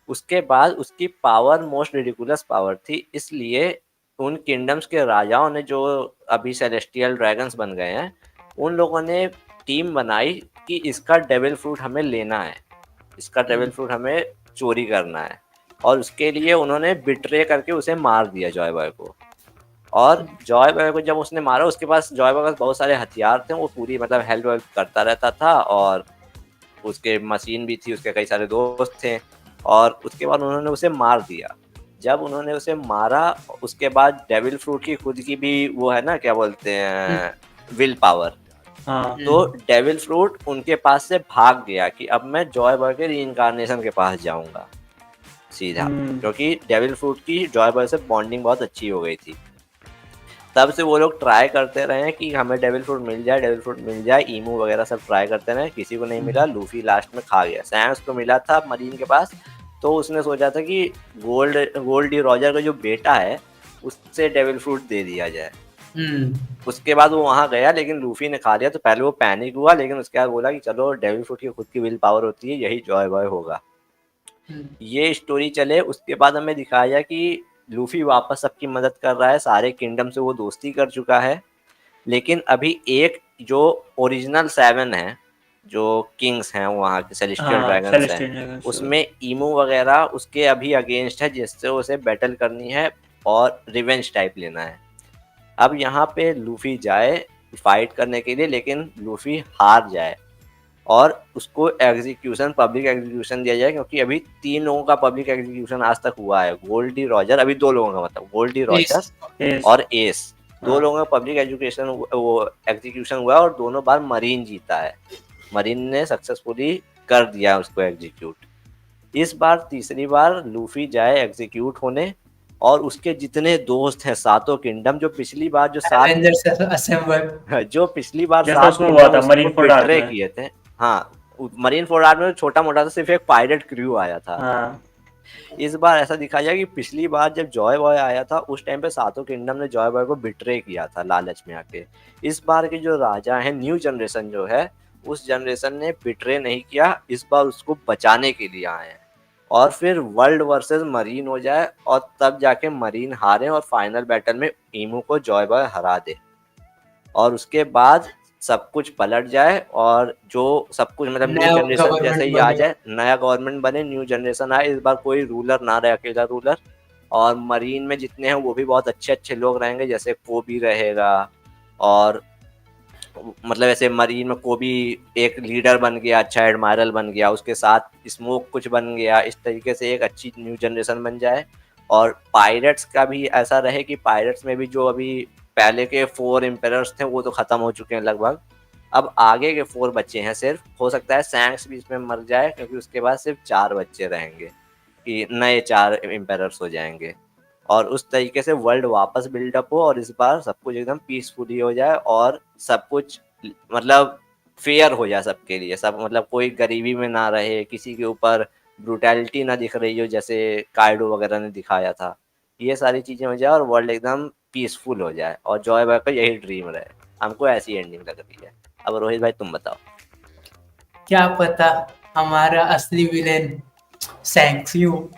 उसके बाद उसकी पावर मोस्ट रिडिकुलस पावर थी, इसलिए उन किंगडम्स के राजाओं ने, जो अभी सेलेस्टियल ड्रैगन्स बन गए हैं, उन लोगों ने टीम बनाई कि इसका डेविल फ्रूट हमें लेना है, इसका डेविल फ्रूट हमें चोरी करना है। और उसके लिए उन्होंने बिट्रे करके उसे मार दिया जॉय बॉय को। और जॉय बॉय को जब उसने मारा, उसके पास जॉय बॉय के पास बहुत सारे हथियार थे, वो पूरी मतलब हेल्प वेल्प करता रहता था, और उसके मशीन भी थी, उसके कई सारे दोस्त थे। और उसके बाद उन्होंने उसे मार दिया। जब उन्होंने उसे मारा, उसके बाद डेविल फ्रूट की खुद की भी वो है ना, क्या बोलते हैं, विल पावर। हाँ तो डेविल फ्रूट उनके पास से भाग गया कि अब मैं जॉय बॉय के रीइंकार्नेशन के पास जाऊंगा सीधा, क्योंकि डेविल फ्रूट की जॉय बॉय से बॉन्डिंग बहुत अच्छी हो गई थी। तब से वो लोग ट्राई करते रहे कि हमें डेविल फ्रूट मिल जाए, डेविल फ्रूट मिल जाए, ईमू वगैरह सब ट्राई करते रहे, किसी को नहीं मिला। लूफी लास्ट में खा गया, सैम्स को मिला था मरीन के पास, तो उसने सोचा था कि गोल्ड डी रॉजर का जो बेटा है उससे डेविल फ्रूट दे दिया जाए। उसके बाद वो वहां गया, लेकिन लूफी ने खा लिया, तो पहले वो पैनिक हुआ, लेकिन उसके बाद बोला कि चलो, डेविल फ्रूट की खुद की विल पावर होती है, यही जॉय बॉय होगा। ये स्टोरी चले, उसके बाद हमें दिखाया जाए कि लूफी वापस सबकी मदद कर रहा है, सारे किंगडम से वो दोस्ती कर चुका है। लेकिन अभी एक जो ओरिजिनल 7 है, जो किंग्स हैं वहाँ के, सेलेस्टियल हाँ ड्रैगन्स हैं, सेलेस्टियल ड्रैगन्स। उसमें ईमू वगैरह उसके अभी अगेंस्ट है, जिससे उसे बैटल करनी है और रिवेंज टाइप लेना है। अब यहाँ पे लूफी जाए फाइट करने के लिए, लेकिन लूफी हार जाए और उसको पब्लिक एग्जीक्यूशन दिया जाए, क्योंकि अभी 3 लोगों का पब्लिक एग्जीक्यूशन आज तक हुआ है। गोल्डी रॉजर, अभी 2 लोगों का, मतलब गोल्डी रॉजर एस। और एस, 2 हाँ। लोगों का पब्लिक एग्जीक्यूशन हुआ है और दोनों बार मरीन जीता है। मरीन ने सक्सेसफुली कर दिया उसको एग्जीक्यूट। इस बार तीसरी बार लूफी जाए एग्जीक्यूट होने और उसके जितने दोस्त हैं सातों किंगडम, जो पिछली बार जो सात एवेंजर्स असेंबल। जो पिछली बार जैसा 7 उसमें हुआ किंगडम था उसको मरीन फोर्ट आर्क बिट्रे में। किए थे। हाँ, मरीन फोर्ट आर्क में छोटा मोटा था, सिर्फ एक पायरेट क्रू आया था। हाँ। इस बार ऐसा दिखाया जाए कि पिछली बार जब जॉय बॉय आया था उस टाइम पे सातों किंगडम ने जॉय बॉय को बिट्रे किया था लालच में आके। इस बार के जो राजा हैं, न्यू जनरेशन जो है, उस जनरेशन ने बिट्रे नहीं किया, इस बार उसको बचाने के लिए आए हैं। और फिर वर्ल्ड वर्सेस मरीन हो जाए और तब जाके मरीन हारे और फाइनल बैटल में ईमू को जॉय बॉय हरा दे और उसके बाद सब कुछ पलट जाए और जो सब कुछ मतलब न्यू नया जनरेशन जैसे गवर्नमेंट ही आ बने। जाए, नया गवर्नमेंट बने, न्यू जनरेशन आए, इस बार कोई रूलर ना रहे, अकेला रूलर। और मरीन में जितने हैं वो भी बहुत अच्छे अच्छे लोग रहेंगे, जैसे कोबी रहेगा और मतलब ऐसे मरीन में कोबी एक लीडर बन गया, अच्छा एडमायरल बन गया, उसके साथ स्मोक कुछ बन गया। इस तरीके से एक अच्छी न्यू जनरेशन बन जाए। और पायरेट्स का भी ऐसा रहे कि पायरेट्स में भी जो अभी पहले के 4 एम्पायर्स थे वो तो खत्म हो चुके हैं लगभग, अब आगे के 4 बच्चे हैं सिर्फ। हो सकता है सैंक्स भी इसमें मर जाए, क्योंकि उसके बाद सिर्फ 4 बच्चे रहेंगे, कि नए 4 एम्पायर्स हो जाएंगे और उस तरीके से वर्ल्ड वापस बिल्डअप हो और इस बार सब कुछ एकदम पीसफुली हो जाए और सब कुछ मतलब फेयर हो जाए सबके लिए। सब मतलब कोई गरीबी में ना रहे, किसी के ऊपर ब्रूटैलिटी ना दिख रही हो जैसे काइडो वगैरह ने दिखाया था। ये सारी चीजें हो जाए और वर्ल्ड एकदम पीसफुल हो जाए और जॉय बॉय का यही ड्रीम रहे। हमको ऐसी एंडिंग लग रही है। अब रोहित भाई तुम बताओ। क्या पता हमारा असली विलेन सैंक्स ही हो।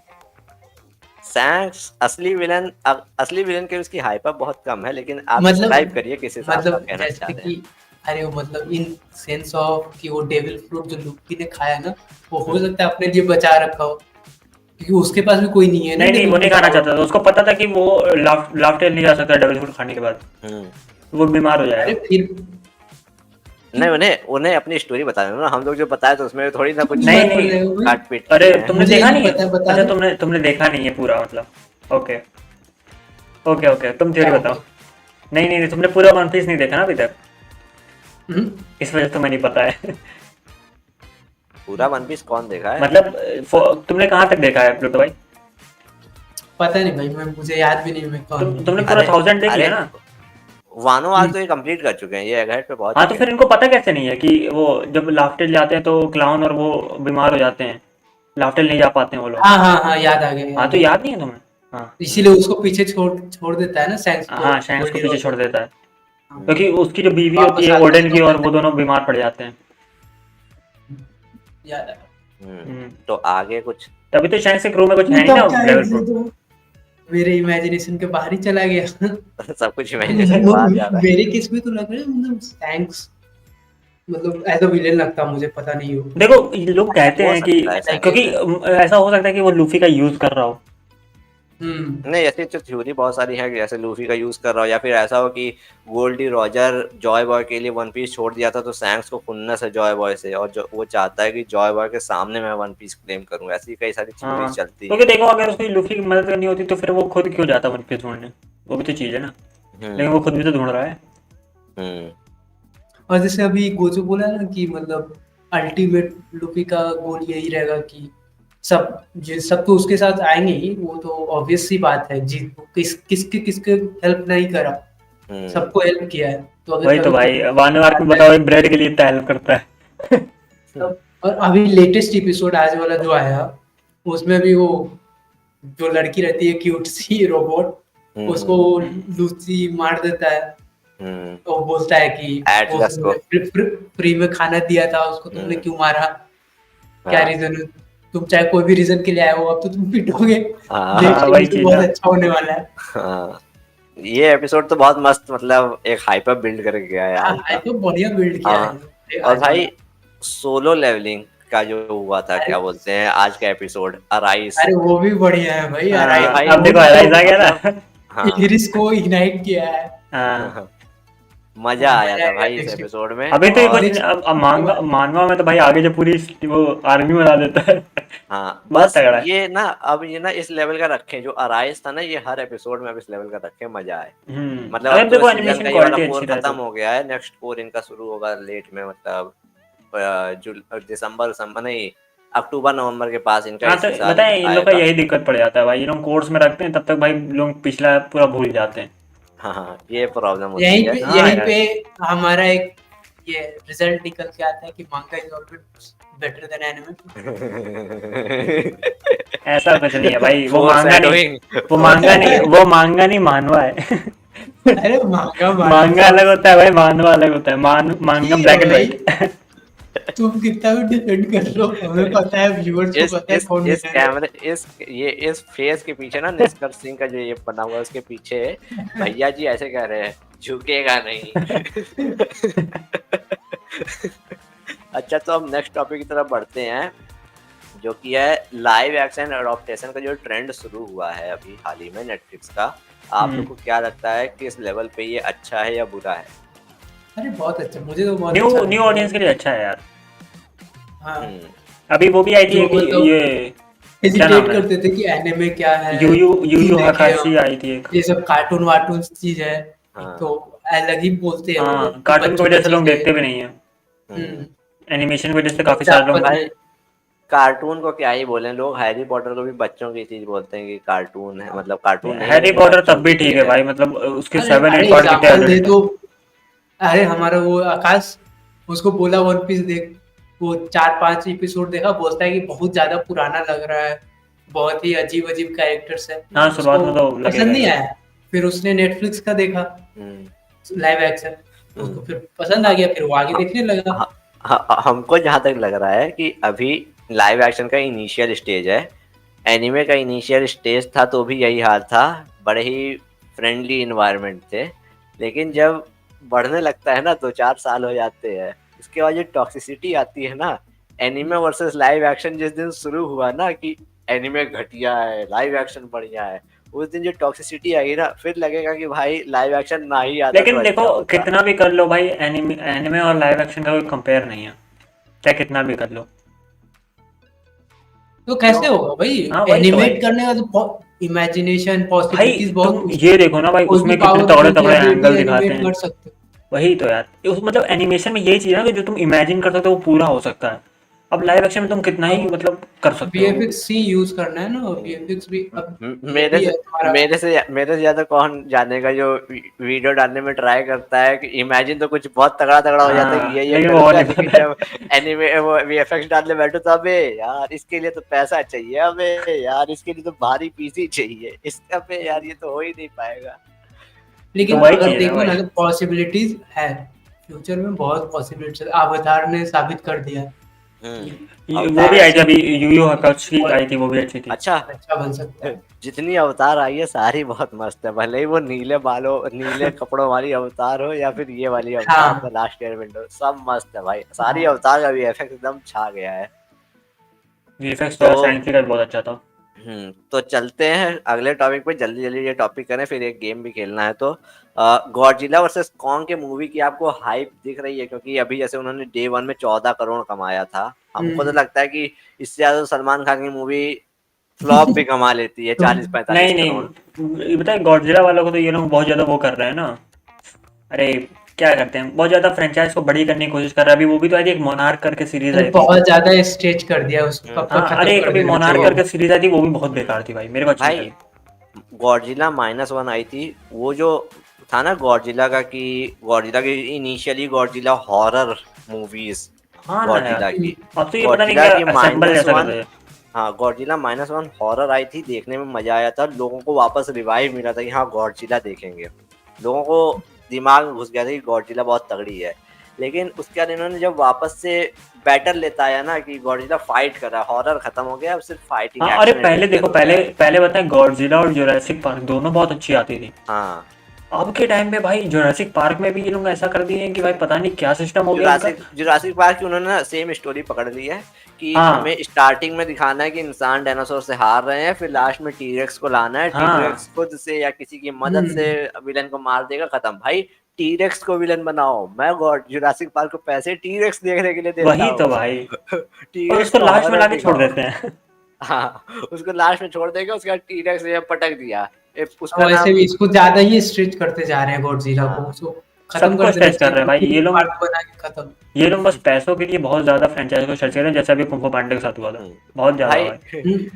सैंक्स असली विलन के उसकी हाइप अप बहुत कम है, लेकिन आप मतलब डिस्क्राइब करिए किस हिसाब से आप मतलब कहना चाह जैसे रहे हैं। कि अरे वो मतलब इन सेंस ऑफ कि वो डेविल फ्रूट जो लूफी ने खाया ना, वो हो सकता है अपने लिए बचा रखा हो, क्योंकि उसके पास भी कोई नहीं है ना नहीं नहीं, वो डेविल नहीं फ्रूट खाना खाओ। चाहता था, उसको पता था कि वो लाफ्टेल नहीं जा सकता डेविल फ्रूट खाने के बाद, वो बीमार हो अरे जाएगा। फिर नहीं, उन्हें अपनी स्टोरी बता देना ना, हम लोग जो बताए तो उसमें थोड़ी ना कुछ नहीं बात बोल नहीं, रहे हो भाई। काट पीट अरे किए हैं। तुमने मुझे देखा नहीं नहीं है? पता, बता अच्छा, दो। तुमने देखा नहीं है पूरा, मतलब ओके ओके ओके, तुम थ्योरी क्या बताओ। हो नहीं नहीं नहीं, तुमने पूरा वन पीस नहीं देखा ना अभी तक, गया? इस वजह से तुम्हें नहीं पता है। पूरा वन पीस कौन देखा है? मतलब तुमने कहाँ तक देखा है प्लूटो भाई? पता नहीं भाई, मैं मुझे याद भी नहीं मैं कौन हूँ। तुमने पूरा 1000 देख लिया ना? वानो आर्क तो ये कंप्लीट कर चुके हैं, ये एगहेड पे बहुत हाँ, तो फिर इनको पता कैसे नहीं है कि वो जब लाफ्टेल जाते हैं तो क्लाउन और वो बीमार हो जाते हैं, लाफ्टेल नहीं जा पाते हैं वो लोग। हाँ हाँ हाँ, याद आ गया, हाँ, याद तो आ गया। याद नहीं है तुम्हें? हाँ इसीलिए उसको पीछे छोड़ छोड़ देता है ना सैंक्स को, हाँ, शैंक्स को गोल्डी पीछे रॉजर। छोड़ देता है, हाँ, क्योंकि उसकी जो बीवी होती वापस है आता है ओडेन तो की, और कहता वो दोनों बीमार पड़ जाते हैं। याद आ गया। तो आगे कुछ तभी तो शैंक्स के क्रू में कुछ है नहीं नहीं तो ना क्या है, लेवल ये फ्रूट। तो मेरे इमेजिनेशन के बाहर ही चला गया। सब कुछ इमेजिनेशन के बाहर जा रहा है। मेरे केस में तो लग रहा है मतलब सैंक्स मतलब एज अ विलेन लगता, मुझे पता नहीं हो। देखो, ये लोग कहते हो हैं कि सकता है ऐसा क्योंकि भी। ऐसा हो सकता है कि वो लूफी का यूज कर रहा हो। नहीं, ऐसी तो थ्योरी बहुत सारी है कि जैसे लूफी का यूज कर रहा हो, या फिर ऐसा हो कि गोल्डी रॉजर जॉय बॉय के लिए वन पीस छोड़ दिया था तो सैंक्स को खुन्नस है जॉय बॉय से, और जो वो चाहता है कि जॉय बॉय के सामने मैं वन पीस क्लेम करूं। ऐसी कई सारी थ्योरी हाँ, चलती क्योंकि हैं। देखो, अगर उसको लूफी की मदद करनी होती तो फिर वो खुद क्यों जाता वन पीस ढूंढने? वो भी तो चीज है ना, लेकिन वो हम्म खुद भी तो ढूंढ रहा है। हम्म और जैसे अभी गोजो बोला ना कि मतलब अल्टीमेट लुफी का गोल यही रहेगा कि सब तो उसके साथ आएंगे ही, वो तो ऑब्वियस सी बात है। जीत किसके किसके हेल्प नहीं करा, हम्म सबको हेल्प किया है। तो अगर वही तो कभी भाई, वानो आर्क में बताओ, एक ब्रेड के लिए इतना हेल्प करता है। और अभी लेटेस्ट एपिसोड आज वाला जो आया, उसमें भी वो जो लड़की रहती है क्यूट सी रोबोट, उसको लूसी मार देता है। हम्म तो वो बोलता है कि वो एटलस को। फ्री में खाना दिया था उसको, तुमने क्यों मारा, क्या हाँ रीजन है? तुम चाहे कोई भी रीजन के लिए आए हो, अब तो तुम पिटोगे। हाँ नेक्स्ट वही एपिसोड चीज बहुत ना। अच्छा होने वाला है। हाँ, ये एपिसोड तो बहुत मस्त, मतलब एक हाइपर बिल्ड करके गया है हाँ, आज का। तो बढ़िया बिल्ड किया हाँ, है और आज भाई वाला। सोलो लेवलिंग का जो हुआ था, अरे क्या बोलते हैं आज का एपिसोड, अराइस। अरे वो भी बढ़िया है भाई, ये अराइव भाई अब वो देखो भी एलाइज तो आ गया मतलब ना। हाँ इग्रिस को इग्नाइट किया है। हाँ। मजा आया मजा था आएगा भाई इस नेक्स्ट। एपिसोड में। अभी तो ये और कुछ अब मांगवा में तो भाई आगे जो पूरी वो आर्मी बना देता है। हाँ बहुत बस तगड़ा है। ये ना, अब ये ना इस लेवल का रखें, जो अराइज था ना ये हर एपिसोड में अब इस लेवल का रखें, मजा आए। मतलब अरे अब अब तो देखो इस सीजन एनिमेशन का ये वाला क्वालिटी कोर अच्छी रहे खत्म तो। हो गया है, नेक्स्ट कोर इनका शुरू होगा लेट में, मतलब दिसंबर नहीं, अक्टूबर नवंबर के पास इनका हाँ तो इसी साल बताए इन लोग का आएगा। यही दिक्कत पड़ जाता है भाई, ये लोग कोर्स में रखते हैं तब तक भाई लोग पिछला पूरा भूल जाते हैं। हाँ हाँ ये प्रॉब्लम होती है। हाँ यहीं यार। पे हमारा एक ये रिजल्ट निकल के आता है कि मांगा is always better than anime. ऐसा कुछ नहीं है भाई, वो फोर मांगा नहीं, शैडोइंग। वो मांगा नहीं मानवा है। अरे मांगा मांगा मानवा अलग होता है भाई, मानवा अलग होता है। मांगा ठीक है ब्लैक एंड भाई, व्हाइट। तुम कितना भी डिफेंड कर लो, हमें पता है, व्यूअर्स को इस पता है इस कौन इस विनर है। कैमरे इस फेस के पीछे ना निष्कर्ष सिंह का जो ये बना हुआ है उसके पीछे भैया जी ऐसे कह रहे हैं, झुकेगा नहीं। अच्छा तो हम नेक्स्ट टॉपिक की तरफ बढ़ते हैं, जो कि है लाइव एक्शन एडॉप्टेशन का जो ट्रेंड शुरू हुआ है अभी हाल ही में नेटफ्लिक्स का। आप लोग को क्या लगता है किस लेवल पे ये अच्छा है या बुरा है? अरे बहुत अच्छा, मुझे तो बहुत न्यू अच्छा न्यू लगता ऑडियंस के लिए अच्छा है यार। है। हाँ, अभी वो भी आई थी जो कि मतलब ये क्या नाम हेजिटेट है, करते थे कि एनिमे क्या है, यू यू यू क्यों यू देखे हकाशी हम, आई थी एक। ये सब कार्टून वार्टून चीज है, हाँ। तो अलग ही बोलते हैं वो हाँ लोग कि कार्टून की बच्चों वजह का से लोग चीज है। देखते भी नहीं है, हम्म, एनिमेशन की वजह से काफी बच्चा सारे लोग। भाई कार्टून को क्या ही बोले लोग, हैरी पॉटर को भी बच्चों की चीज बोलते हैं कि कार्टून है, मतलब कार्टून नहीं है हैरी लेकिन पॉटर बच्चों तब भी की ठीक चीज है है। भाई, मतलब उसके अरे 7-8 अरे पार्ट कितने एग्जाम्पल दे एडल्ट तो, है। अरे हमारा वो आकाश, उसको बोला वन पीस देख, वो 4-5 एपिसोड देखा, बोलता है कि बहुत ज्यादा पुराना लग रहा है, बहुत ही अजीब अजीब कैरेक्टर्स है, हाँ शुरुआत उसको में तो पसंद लगेगा नहीं ही। आया। फिर उसने नेटफ्लिक्स का देखा हम्म, लाइव एक्शन, हम्म। उसको फिर पसंद आ गया, फिर वो आगे हाँ, देखने लगा। हमको जहाँ तक लग रहा है कि अभी लाइव एक्शन का इनिशियल स्टेज है, एनिमे का इनिशियल स्टेज था तो भी यही हाल था, बड़े ही फ्रेंडली इन्वायरमेंट थे। लेकिन जब बढ़ने लगता है ना, 2-4 साल हो जाते हैं, उसके बाद जो टॉक्सिसिटी आती है ना, एनिमे वर्सेस लाइव एक्शन जिस दिन शुरू हुआ ना कि एनिमे घटिया है लाइव एक्शन बढ़िया है, उस दिन जो टॉक्सिसिटी आएगी ना फिर लगेगा कि भाई लाइव एक्शन ना ही आता तो लेकिन देखो अच्छा होता। कितना भी कर लो भाई, एनिमे और लाइव एक्शन का कोई कंपेयर नहीं है, चाहे कितना भी कर लो। तो क्यों? कैसे होगा भाई, हाँ वही तो भाई। एनिमेट करने का तो इमेजिनेशन भाई पॉसिबिलिटीज बहुत तुम कुछ है, ये देखो ना भाई, कोई भी उसमें कितने तगड़े पावरफुल तगड़े चीज भी एंगल दिखाते एनिमेट हैं। कर सकते हो। वही तो यार, मतलब एनिमेशन में यही चीज है ना कि जो तुम इमेजिन कर सकते हो वो पूरा हो सकता है। अब लाइव एक्शन में तुम कितना ही अब मतलब कर सकते हो। वीएफएक्स ही यूज करना है ना, वीएफएक्स भी अब ये मेरे भी है से तुम्हारा। मेरे से ज्यादा कौन जानेगा जो वीडियो डालने में ट्राई करता है कि इमेजिन तो कुछ बहुत तगड़ा तगड़ा हो जाता है कि हाँ ये लेकिन वो हो करूंगा, नहीं लेकिन पाता जब एनिमे वो वीएफएक्स डालने बैठो तो अबे यार इसके लिए तो पैसा चाहिए, अबे यार इसके लिए तो भारी पीसी चाहिए, इसका पे यार ये तो हो ही नहीं पाएगा। तो लेकिन वही अगर चीज है देखो भाई। ना तो पॉसिबिलिटीज है, फ्यूचर में बहुत पॉसिबिलिटीज, अवतार ने साबित कर दिया कि वो भी लाइव आई थी एक्शन अभी, यू यू हकाशी बहुत आई थी, वो भी अच्छी थी। अच्छा अच्छा बन सकता है। जितनी अवतार आई है सारी बहुत मस्त है, भले ही वो नीले बालों नीले कपड़ों वाली अवतार हो या फिर ये वाली अवतार हाँ द लास्ट एयरबेंडर, सब मस्त है भाई, सारी हाँ, अवतार का भी इफेक्ट एकदम छा गया है। वीएफएक्स तो तो यार साइंस का भी बहुत अच्छा था। तो चलते हैं अगले टॉपिक पे, जल्दी जल्दी ये टॉपिक करें फिर एक गेम भी खेलना है। तो गॉडजिला वर्सेस कॉन्ग के मूवी की आपको हाइप दिख रही है? क्योंकि अभी जैसे उन्होंने डे 1 में 14 करोड़ कमाया था, हमको तो लगता है कि इससे ज्यादा तो सलमान खान की मूवी फ्लॉप भी कमा लेती है, तो 40-45 नहीं करोड़। नहीं, ये बताए गॉडजिला वालों को तो ये लोग बहुत ज्यादा वो कर रहे हैं ना। अरे क्या करते हैं, बहुत ज्यादा फ्रेंचाइज को बड़ी करने की कोशिश कर रहे हैं। अभी वो भी तो आई थी एक मोनार्क करके सीरीज अरे आई थी। बहुत ज्यादा स्ट्रेच कर दिया उसको, कब हाँ तक खत्म अरे कर अभी देना मोनार्क चाहिए करके वो। सीरीज आई थी, वो भी बहुत बेकार थी भाई, मेरे को अच्छी नहीं भाई लगी। गॉडजिला -1 आई थी, वो जो था ना गॉडजिला का, कि गॉडजिला की इनिशियली गॉडजिला हॉरर मूवीज, हाँ ना यार, गॉडजिला की अब तो ये पता नहीं गॉडजिला क्या की असेंबल जैसा कर -1, रहे हैं। हाँ गॉडजिला -1 हॉरर आई थी, देखने में मजा आया था, लोगों को वापस रिवाइव मिला था कि हाँ गॉडजिला देखेंगे, लोगों को दिमाग में घुस गया था कि गॉडजिला बहुत तगड़ी है। लेकिन उसके बाद इन्होंने जब वापस से बैटर लेता आया ना कि गॉडजिला फाइट कर रहा है, हॉरर खत्म हो गया, अब सिर्फ फाइटिंग हाँ अरे एक्शन पहले एडवेंचर देखो, हो गया पहले है। पहले बताएं गॉडजिला और जुरासिक पार्क दोनों बहुत अच्छी आती थी। हाँ अब के टाइम पे भाई जुरासिक पार्क में भी ये लोग ऐसा कर दिए हैं कि भाई पता नहीं क्या सिस्टम हो गया इनका। जुरासिक पार्क की उन्होंने ना सेम स्टोरी पकड़ ली है कि हाँ हमें स्टार्टिंग में दिखाना है कि इंसान डायनासोर से हार रहे हैं, फिर लास्ट में टीरेक्स को लाना है, हाँ टीरेक्स खुद से या किसी की मदद से विलन को मार देगा, खत्म। भाई टीरेक्स को विलन बनाओ, मैं गॉड जुरासिक पार्क को पैसे टीरेक्स देखने के लिए देता वही तो हूँ। भाई, और टीरेक्स उसको का लास्ट में हॉरर लाके छोड़ दिखाओ। देते हैं। हाँ, उसको लास्ट में छोड़ देगा, उसके बाद टीरेक्स ने पटक दिया। उसका वैसे नाम भी इसको ज्यादा ही स्ट्रेच करते जा रहे हैं गॉडजिला को, हाँ, उसको खत्म सबको कर देना स्ट्रेच कर रहे हैं भाई चाहिए, ये लोग। पार्ट बना के खत्म। ये लोग बस पैसों के लिए बहुत ज्यादा फ्रेंचाइज को स्ट्रेच कर रहे हैं, जैसा अभी कुंफू पांडे के साथ हुआ था, बहुत ज्यादा भाई भाई।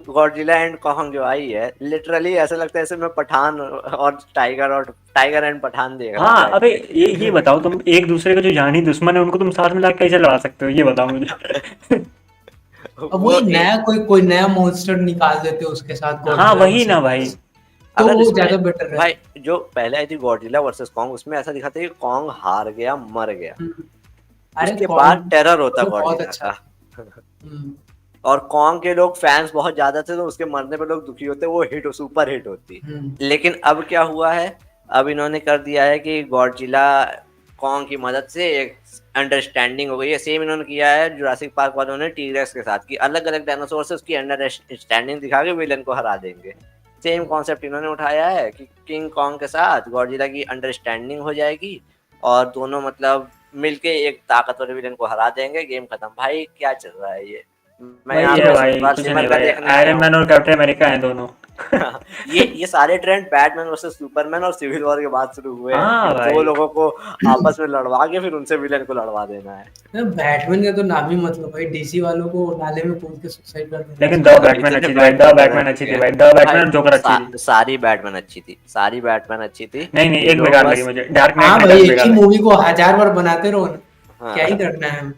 गॉडजिला एंड कॉन्ग जो आई है, लिटरली ऐसा लगता है जैसे मैं पठान और टाइगर एंड पठान देख रहा हूँ हाँ बैठ अबे के। ये बताओ, तुम एक दूसरे के जो जानी दुश्मन है उनको तुम साथ में लाके कैसे लड़ा सकते हो, ये बताओ मुझे। अब वो वही एक नया कोई नया मॉन्स्टर निकाल देते उसके साथ हाँ गॉडजिला वही ना जैसे, भाई। तो अगर वो इसमें ज्यादा बेटर है। भाई जो पहले आई थी गॉडजिला वर्सेस कॉन्ग, उसमें ऐसा दिखाता है कि कॉन्ग हार गया, मर गया, अरे उसके कॉन्ग बाद टेरर होता तो बहुत गॉडजिला अच्छा का। हम्म, और कॉन्ग के लोग फैंस बहुत ज्यादा थे, तो उसके मरने पे लोग दुखी होते, वो सुपर हिट होती। लेकिन अब क्या हुआ है, अब इन्होंने कर दिया है कि गॉडजिला कॉन्ग की मदद से एक अंडरस्टैंडिंग हो गई है। सेम इन्होंने किया है जुरासिक पार्क वालों ने टीरेक्स के साथ, कि अलग अलग डायनासोर से उसकी अंडरस्टैंडिंग दिखा के विलन को हरा देंगे। सेम कॉन्सेप्ट इन्होंने उठाया है कि किंग कॉन्ग के साथ गॉडजिला की अंडरस्टैंडिंग हो जाएगी, और दोनों मतलब मिलके एक ताकतवर विलन को हरा देंगे, गेम खत्म। भाई क्या चल रहा है ये, मैं वही यहाँ है पे भाई, सिर्फ कुछ सिमर नहीं का भाई, देखने आया आयरन हूँ। मैन और कैप्टन अमेरिका हैं दोनों। ये सारे ट्रेंड बैटमैन वर्सेस सुपरमैन और सिविल वॉर के बाद शुरू हुए हैं कि हाँ दो भाई। लोगों को आपस में लड़वा के फिर उनसे विलन को लड़वा देना है। बैटमैन का तो नाम ही मतलब भाई, डीसी वालों को नाले में कूद के सुसाइड कर देना लेकिन द चाहिए। बैटमैन इतने अच्छी थी भाई, द बैटमैन बन बैटमैन अच्छी चुके थी हैं भाई, द बैटमैन भाई। और जोकर अच्छी थी। सारी बैटमैन अच्छी थी, सारी बैटमैन अच्छी थी। नहीं नहीं, एक लोग बेकार लगी बस मुझे, डार्क हाँ नाइट भाई, रिटर्न्स एक बेकार ही लगी। मूवी को 1000 बार बनाते रहो ना, क्या ही हाँ करना है।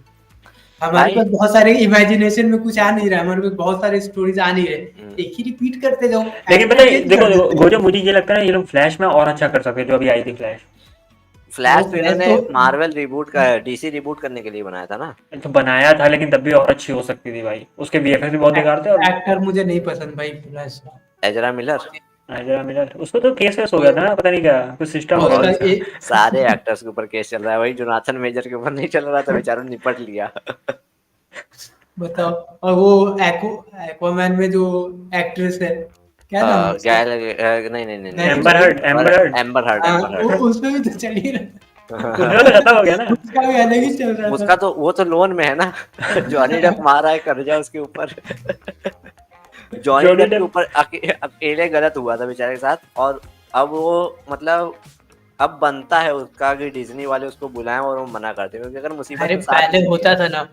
हमारे भाई। पास बहुत सारे इमेजिनेशन में कुछ आ नहीं रहा है, हमारे पास बहुत सारे स्टोरीज आ नहीं रहे, एक ही रिपीट करते जाओ, लेकिन पता एक्टर है चेंज देखो कर देखो, देते वो हैं। जो मुझे ये लगता है ना, ये लोग फ्लैश में और अच्छा कर सकते जो अभी आई थी फ्लैश। फ्लैश वो तो फ्लैश इन्होंने तो मार्वल रिबूट का डीसी रिबूट करने के लिए बनाया था ना। तो बनाया था लेकिन तब भी और अच्छी हो सकती थी भाई, उसके वीएफएक्स भी बहुत बेकार थे। और एक्टर मुझे नहीं पसंद भाई फ्लैश का। Ezra Miller. एज़रा मिलर, उसको तो केस वेस हो गया था ना, पता नहीं क्या कुछ सिस्टम हो गया उसका था बहुत उसका। एक सारे एक्टर्स के ऊपर केस चल रहा है, वही जोनाथन मेजर के ऊपर नहीं चल रहा था, बेचारों ने निपट लिया। बताओ, और वो एक्वामैन में जो एक्ट्रेस है, क्या नाम है उसका? गैल नहीं नहीं नहीं नहीं, नहीं एम्बर उसका heard, amber heard. Amber heard, हाँ, एम्बर हर्ड। उसमें भी तो चल ही रहा उसका तो खत्म हो गया ना। उसका भी अलग ही चल रहा था। उसका तो वो तो लोन में है ना। जॉनी डेप मारा है कर्जा उसके ऊपर। जॉनी जॉनी डेप के डेप। ऊपर अकेले गलत हुआ था बेचारे के साथ, और अब वो मतलब अब बनता है उसका कि डिज्नी वाले उसको बुलाएं, और वो मना करते हैं, क्योंकि अगर मुसीबत अरे में साथ पहले नहीं होता दिया। था ना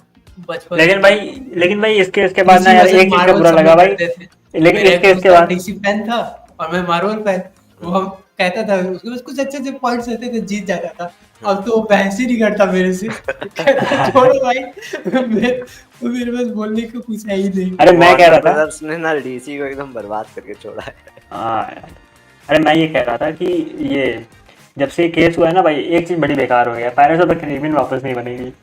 बचपन लेकिन में, भाई, लेकिन भाई इसके बाद ना डीसी यार वर्सेस एक चीज का मार्वल बुरा सब लगा लोग भाई। करते थे। लेकिन मेरा एक इसके दोस्त बाद डीसी फैन था और मैं मार्वल फैन, वो हम कहता था उसके पास कुछ अच्छे अच्छे पॉइंट्स रहते थे, जीत जाता था। अब तो वो बहस ही नहीं करता मेरे से, कहता छोड़ो भाई, मेरे पास बोलने को कुछ है ही नहीं। अरे मैं कह वार्नर रहा था, ब्रदर्स ने ना डीसी को एकदम बर्बाद करके छोड़ा है। हाँ यार, अरे मैं ये कह रहा था कि ये जब से केस हुआ है ना भाई, एक चीज बड़ी बेकार हो गया, पायरेट्स ऑफ द कैरिबियन वापस नहीं बनेगी।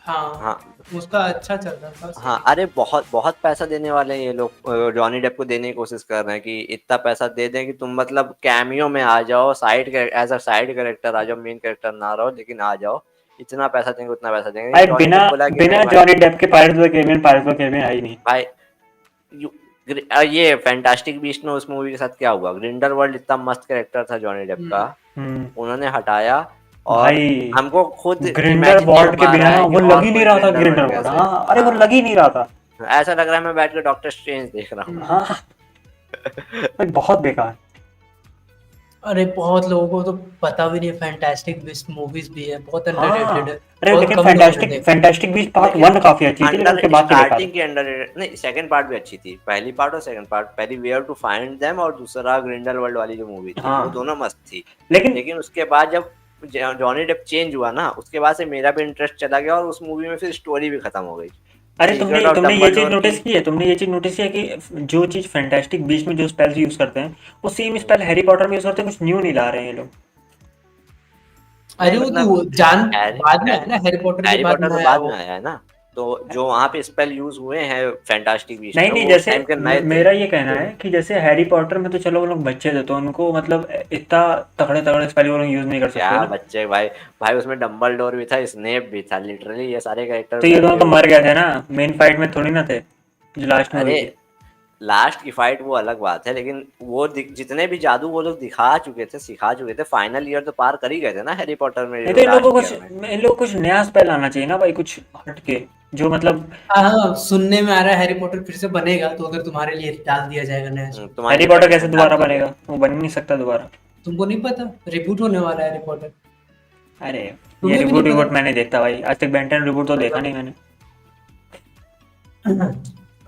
हाँ, हाँ उसका अच्छा चल रहा था। हाँ, अरे बहुत बहुत पैसा देने वाले हैं ये लोग, जॉनी डेप को देने की कोशिश कर रहे हैं कि इतना पैसा दे दें कि तुम मतलब कैमियो में आ जाओ, एज अ साइड कैरेक्टर आ जाओ, मेन कैरेक्टर ना रहो, लेकिन आ जाओ, इतना पैसा देंगे उतना पैसा देंगे। भाई जॉनी बिना डेप बोला कि बिना नहीं भाई। जॉनी डेप के पायरेट्स ऑफ द कैरिबियन आई नहीं। भाई ये फैंटास्टिक बीस्ट में उस मूवी के साथ क्या हुआ, ग्रिंडलवाल्ड इतना मस्त कैरेक्टर था जॉनी डेप का, उन्होंने हटाया, और भाई हमको खुद ग्रिंडर इमेजिन नहीं हो वॉर्ड के पा रहा बिना है ना कि वो लग और ही कोई नहीं रहा था, ग्रिंडलवाल्ड ग्रिंडर वॉर्ड। कैसे। हाँ अरे वो हाँ, लग ही नहीं रहा था। ऐसा लग रहा है मैं बैठ कर डॉक्टर स्ट्रेंज देख रहा हूँ। हाँ भाई बहुत बेकार। अरे बहुत लोगों को तो पता भी नहीं, फैंटास्टिक बीस्ट मूवीज भी है, बहुत हाँ अंडररेटेड है, अरे बहुत लेकिन कम लोगों ने देखा। फैंटास्टिक बीस्ट पार्ट लेकिन 1 काफी अच्छी थी, लेकिन अंडर उसके बाद से बेकार स्टार्टिंग की अंडर नहीं, सेकंड पार्ट भी अच्छी थी, पहली पार्ट और सेकंड पार्ट, पहली वेयर टू फाइंड देम और दूसरा ग्रिंडलवाल्ड वाली जो मूवी है। थी, वो हाँ दोनों मस्त थी। लेकिन लेकिन उसके बाद जब जॉनी डेप चेंज हुआ ना, उसके बाद से मेरा भी इंटरेस्ट चला गया, और उस मूवी में फिर स्टोरी भी खत्म हो गई। अरे सीक्रेट ऑफ तुमने ये चीज डम्बलडोर नोटिस की। की है, तुमने ये चीज नोटिस किया कि जो चीज फैंटास्टिक बीस्ट में जो स्पेल्स यूज करते हैं वो सेम स्पेल हैरी पॉटर में यूज करते हैं, कुछ न्यू नहीं ला रहे हैं ये लोग। अरे नहीं वो मतलब तो जान बाद में आया ना, हैरी पॉटर के हैरी बाद पॉटर में तो आया बाद वो। में आया है ना। तो जो वहाँ पे स्पेल यूज हुए हैं फैंटास्टिक बीस्ट नहीं में नहीं, वो उस जैसे टाइम के नए थे। मेरा ये कहना तो है कि जैसे हैरी पॉटर में तो चलो वो लोग बच्चे थे तो उनको मतलब इतना तगड़े तगड़े स्पेल वो लोग यूज नहीं कर सकते क्या ना। बच्चे भाई, भाई उसमें डम्बलडोर भी था, स्नेप भी था, लिटरली ये सारे कैरेक्टर तो ये दोनों बैठे तो हुए मर थे। गए थे ना, मेन फाइट में थोड़ी ना थे जो लास्ट में हुई अरे थी। लास्ट की फाइट वो अलग बात है, लेकिन वो जितने भी जादू वो लोग दिखा चुके थे, सिखा चुके थे, फाइनल ईयर तो पार कर ही गए थे ना हैरी पॉटर में नहीं जो तो इन लोगों लास्ट को ईयर में। कुछ, इन लोगों को कुछ नया स्पेल आना चाहिए ना भाई, कुछ हट के जो मतलब। हाँ, सुनने में आ रहा है हैरी पॉटर फिर से बनेगा, तो अगर तुम्हारे लिए डाल दिया जाएगा नया स्टोरी। तुम्हारे हैरी लिए पॉटर कैसे पेटिशन डाल दोबारा दिया बनेगा, जाए। वो बन नहीं सकता दोबारा। तुमको नहीं पता रिबूट होने वाला है हैरी पॉटर? अरे ये तुम्हें भी नहीं रिबूट रिबूट पता? मैंने देखता भाई, आज तक बेंटन रिबूट तो देखा नहीं मैंने।